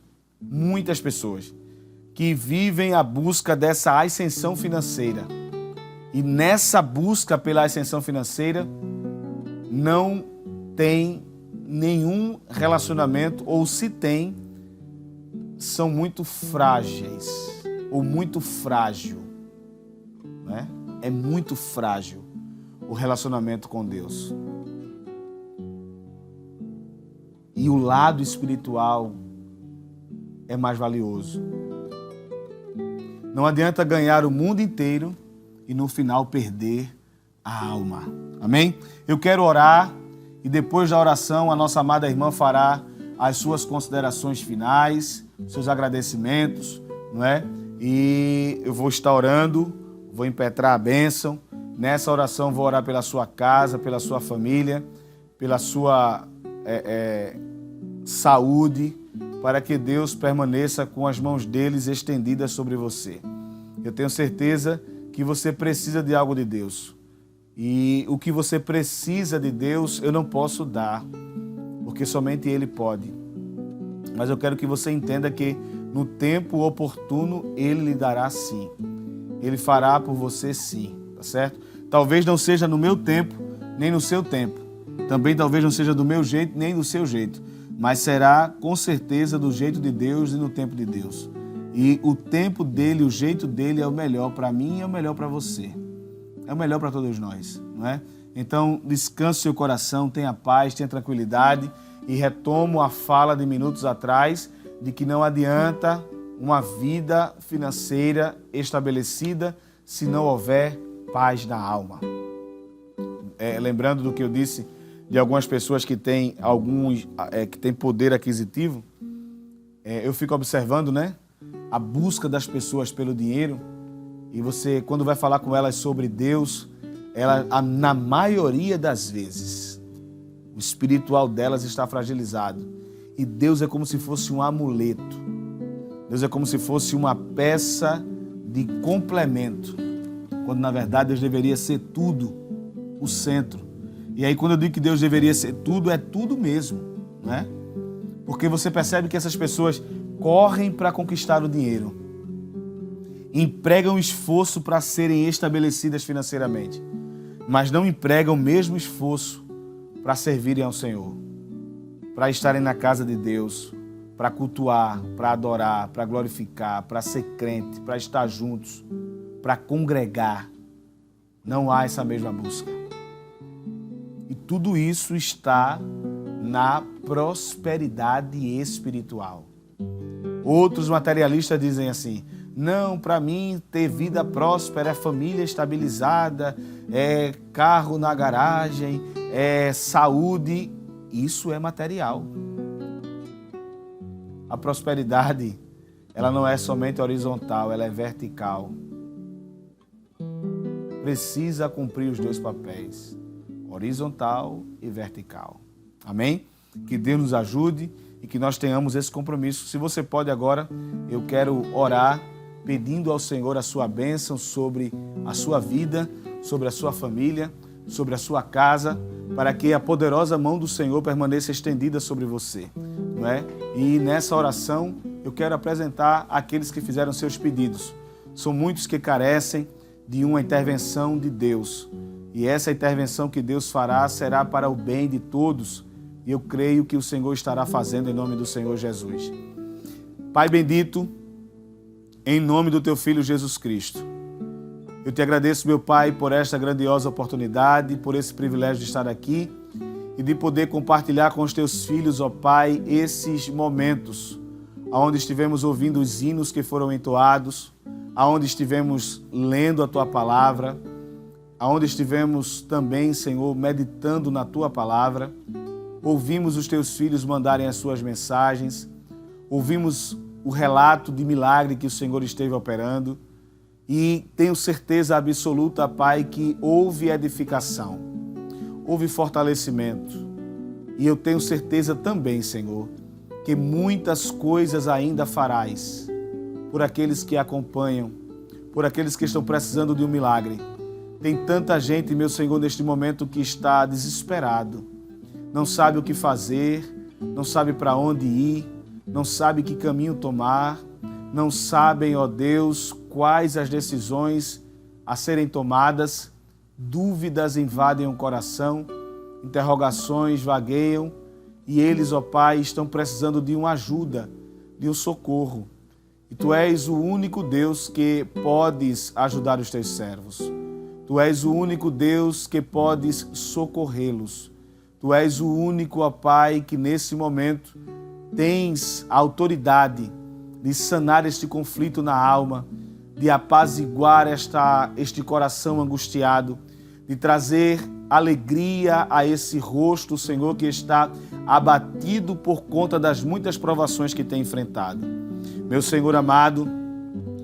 [SPEAKER 1] que vivem a busca dessa ascensão financeira. E nessa busca pela ascensão financeira, não tem nenhum relacionamento, ou se tem, são muito frágeis, ou muito frágil, né? É muito frágil o relacionamento com Deus. E o lado espiritual é mais valioso. Não adianta ganhar o mundo inteiro e no final perder a alma. Amém? Eu quero orar e depois da oração a nossa amada irmã fará as suas considerações finais, seus agradecimentos, não é? E eu vou estar orando, vou impetrar a bênção. Nessa oração vou orar pela sua casa, pela sua família, pela sua saúde, para que Deus permaneça com as mãos deles estendidas sobre você. Eu tenho certeza que você precisa de algo de Deus. E o que você precisa de Deus eu não posso dar, porque somente Ele pode. Mas eu quero que você entenda que no tempo oportuno Ele lhe dará sim. Ele fará por você sim, tá certo? Talvez não seja no meu tempo, nem no seu tempo. Também talvez não seja do meu jeito, nem do seu jeito. Mas será com certeza do jeito de Deus e no tempo de Deus. E o tempo dele, o jeito dele é o melhor para mim e é o melhor para você. É o melhor para todos nós, não é? Então, descanse seu coração, tenha paz, tenha tranquilidade e retomo a fala de minutos atrás de que não adianta uma vida financeira estabelecida se não houver paz na alma. Lembrando do que eu disse de algumas pessoas que têm que têm poder aquisitivo, eu fico observando, né, a busca das pessoas pelo dinheiro, e você, quando vai falar com elas sobre Deus, na maioria das vezes, o espiritual delas está fragilizado. E Deus é como se fosse um amuleto. Deus é como se fosse uma peça de complemento, quando na verdade Deus deveria ser tudo, o centro. E aí quando eu digo que Deus deveria ser tudo, é tudo mesmo, né? Porque você percebe que essas pessoas correm para conquistar o dinheiro, empregam esforço para serem estabelecidas financeiramente, mas não empregam o mesmo esforço para servirem ao Senhor, para estarem na casa de Deus, para cultuar, para adorar, para glorificar, para ser crente, para estar juntos, para congregar. Não há essa mesma busca. E tudo isso está na prosperidade espiritual. Outros materialistas dizem assim: não, para mim ter vida próspera é família estabilizada, é carro na garagem, é saúde. Isso é material. A prosperidade, ela não é somente horizontal, ela é vertical. Precisa cumprir os dois papéis, horizontal e vertical. Amém? Que Deus nos ajude e que nós tenhamos esse compromisso. Se você pode agora, eu quero orar pedindo ao Senhor a sua bênção sobre a sua vida, sobre a sua família, sobre a sua casa, para que a poderosa mão do Senhor permaneça estendida sobre você, não é? E nessa oração eu quero apresentar aqueles que fizeram seus pedidos. São muitos que carecem de uma intervenção de Deus. E essa intervenção que Deus fará será para o bem de todos. E eu creio que o Senhor estará fazendo em nome do Senhor Jesus. Pai bendito, em nome do Teu Filho Jesus Cristo, eu te agradeço, meu Pai, por esta grandiosa oportunidade, por esse privilégio de estar aqui e de poder compartilhar com os Teus filhos, ó Pai, esses momentos onde estivemos ouvindo os hinos que foram entoados, onde estivemos lendo a Tua Palavra, onde estivemos também, Senhor, meditando na Tua Palavra. Ouvimos os Teus filhos mandarem as suas mensagens, ouvimos o relato de milagre que o Senhor esteve operando e tenho certeza absoluta, Pai, que houve edificação, houve fortalecimento e eu tenho certeza também, Senhor, que muitas coisas ainda farás por aqueles que acompanham, por aqueles que estão precisando de um milagre. Tem tanta gente, meu Senhor, neste momento que está desesperado, não sabe o que fazer, não sabe para onde ir, não sabe que caminho tomar, não sabem, ó Deus, quais as decisões a serem tomadas, dúvidas invadem o coração, interrogações vagueiam e eles, ó Pai, estão precisando de uma ajuda, de um socorro. E Tu és o único Deus que podes ajudar os Teus servos. Tu és o único Deus que podes socorrê-los. Tu és o único, ó Pai, que nesse momento tens a autoridade de sanar este conflito na alma, de apaziguar este coração angustiado, de trazer alegria a esse rosto, Senhor, que está abatido por conta das muitas provações que tem enfrentado. Meu Senhor amado,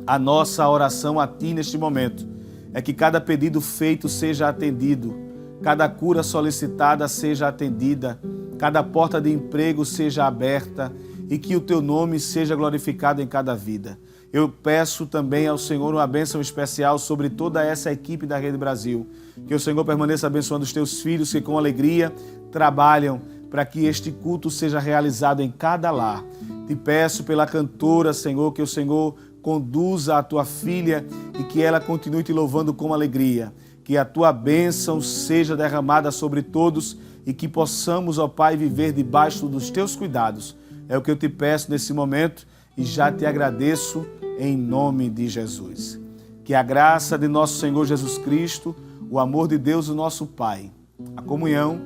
[SPEAKER 1] a nossa oração a Ti neste momento é que cada pedido feito seja atendido, cada cura solicitada seja atendida, cada porta de emprego seja aberta e que o Teu nome seja glorificado em cada vida. Eu peço também ao Senhor uma bênção especial sobre toda essa equipe da Rede Brasil. Que o Senhor permaneça abençoando os Teus filhos que com alegria trabalham para que este culto seja realizado em cada lar. Te peço pela cantora, Senhor, que o Senhor conduza a Tua filha e que ela continue Te louvando com alegria. Que a Tua bênção seja derramada sobre todos e que possamos, ó Pai, viver debaixo dos Teus cuidados. É o que eu Te peço nesse momento e já Te agradeço em nome de Jesus. Que a graça de nosso Senhor Jesus Cristo, o amor de Deus, o nosso Pai, a comunhão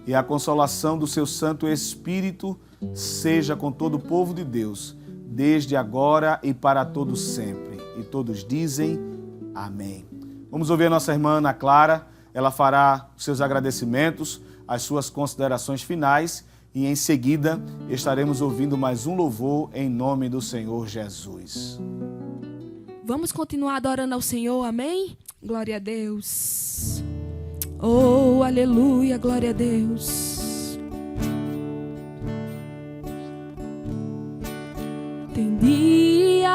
[SPEAKER 1] e a consolação do Seu Santo Espírito seja com todo o povo de Deus, desde agora e para todos sempre. E todos dizem amém. Vamos ouvir a nossa irmã Ana Clara, ela fará os seus agradecimentos, as suas considerações finais e em seguida estaremos ouvindo mais um louvor em nome do Senhor Jesus.
[SPEAKER 2] Vamos continuar adorando ao Senhor, amém? Glória a Deus. Oh, aleluia, glória a Deus. Tem dias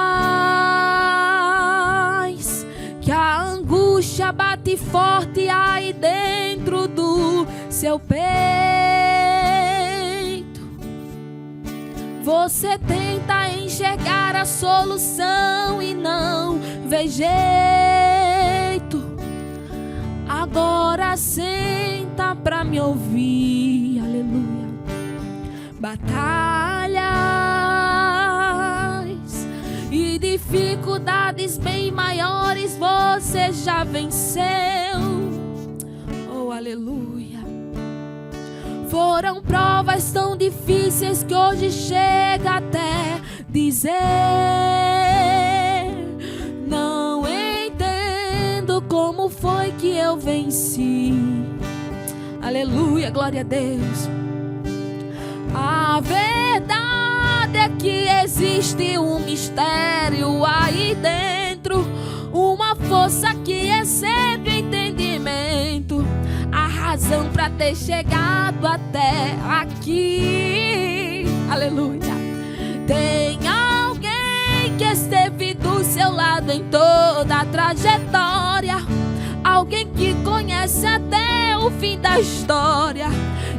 [SPEAKER 2] que a angústia bate forte aí dentro do seu peito. Você tenta enxergar a solução e não vê jeito. Agora senta pra me ouvir, aleluia. Batalhas e dificuldades bem maiores você já venceu. Oh, aleluia. Foram provas tão difíceis que hoje chega até dizer: não entendo como foi que eu venci. Aleluia, glória a Deus. A verdade é que existe um mistério aí dentro, uma força que excede o entendimento, a razão para ter chegado até aqui. Aleluia. Tem alguém que esteve do seu lado em toda a trajetória, alguém que conhece até o fim da história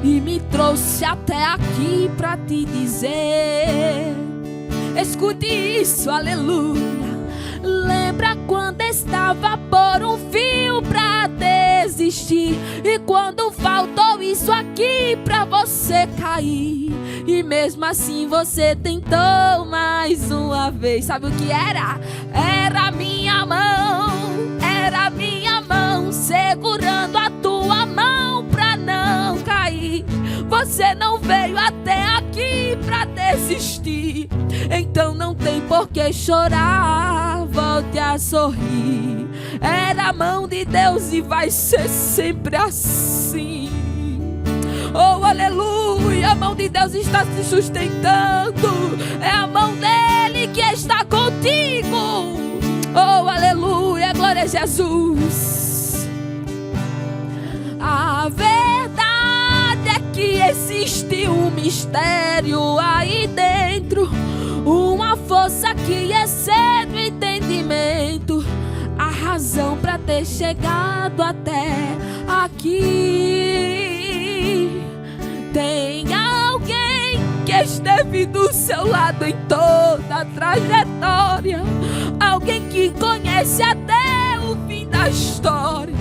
[SPEAKER 2] e me trouxe até aqui para te dizer: escute isso, aleluia. Lembra quando estava por um fio pra desistir, e quando faltou isso aqui pra você cair, e mesmo assim você tentou mais uma vez. Sabe o que era? Era minha mão, era minha mão segurando a tua mão pra não cair. Você não veio até aqui pra desistir, então não tem por que chorar, volte a sorrir. Era a mão de Deus e vai ser sempre assim. Oh, aleluia, a mão de Deus está se sustentando, é a mão dele que está contigo. Oh, aleluia, glória a Jesus. A verdade é que existe um mistério aí dentro, uma força que excede o entendimento, a razão para ter chegado até aqui. Tem alguém que esteve do seu lado em toda a trajetória, alguém que conhece até o fim da história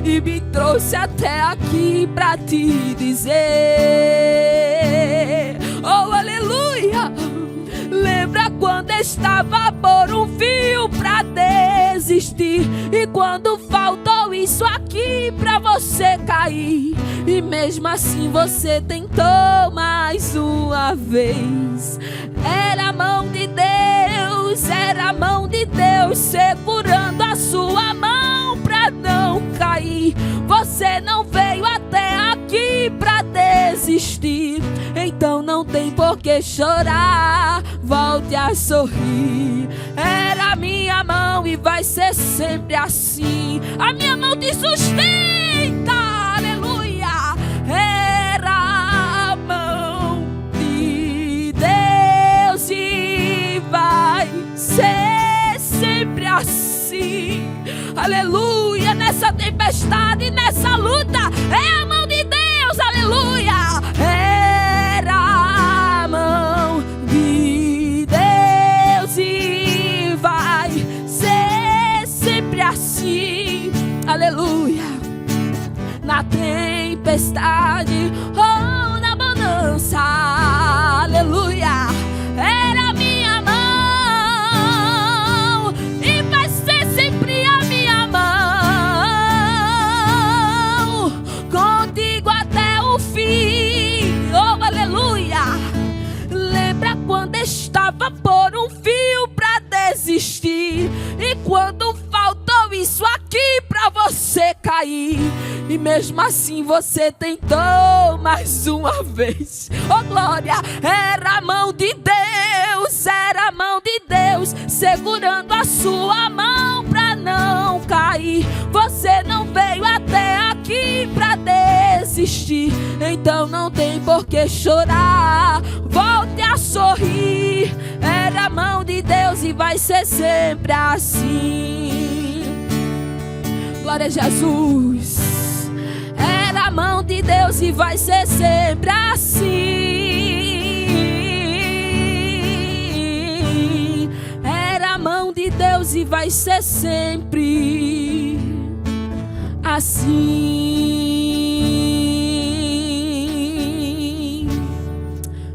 [SPEAKER 2] e me trouxe até aqui pra te dizer: oh, aleluia. Lembra quando estava por um fio pra desistir, e quando faltou isso aqui pra você cair, e mesmo assim você tentou mais uma vez. Era a mão de Deus, era a mão de Deus segurando a sua mão pra não cair. Você por que chorar, volte a sorrir. Era a minha mão e vai ser sempre assim. A minha mão te sustenta, aleluia. Era a mão de Deus e vai ser sempre assim, aleluia. Nessa tempestade, nessa luta, é a mão de Deus, aleluia. Era a mão de Deus e vai ser sempre assim, aleluia. Na tempestade ou na bonança, aleluia. Era a minha mão e vai ser sempre a minha mão, contigo até o fim, oh aleluia. Lembra quando estava por um fio pra desistir, e quando faltou isso aqui pra você cair, e mesmo assim você tentou mais uma vez, oh glória. Era a mão de Deus, era a mão de Deus segurando a sua mão pra não cair. Você não veio até aqui pra desistir, então não tem por que chorar, volte a sorrir. Era a mão de Deus e vai ser sempre assim. Glória a Jesus. Era a mão de Deus e vai ser sempre assim. Era a mão de Deus e vai ser sempre assim.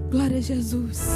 [SPEAKER 2] Glória a Jesus.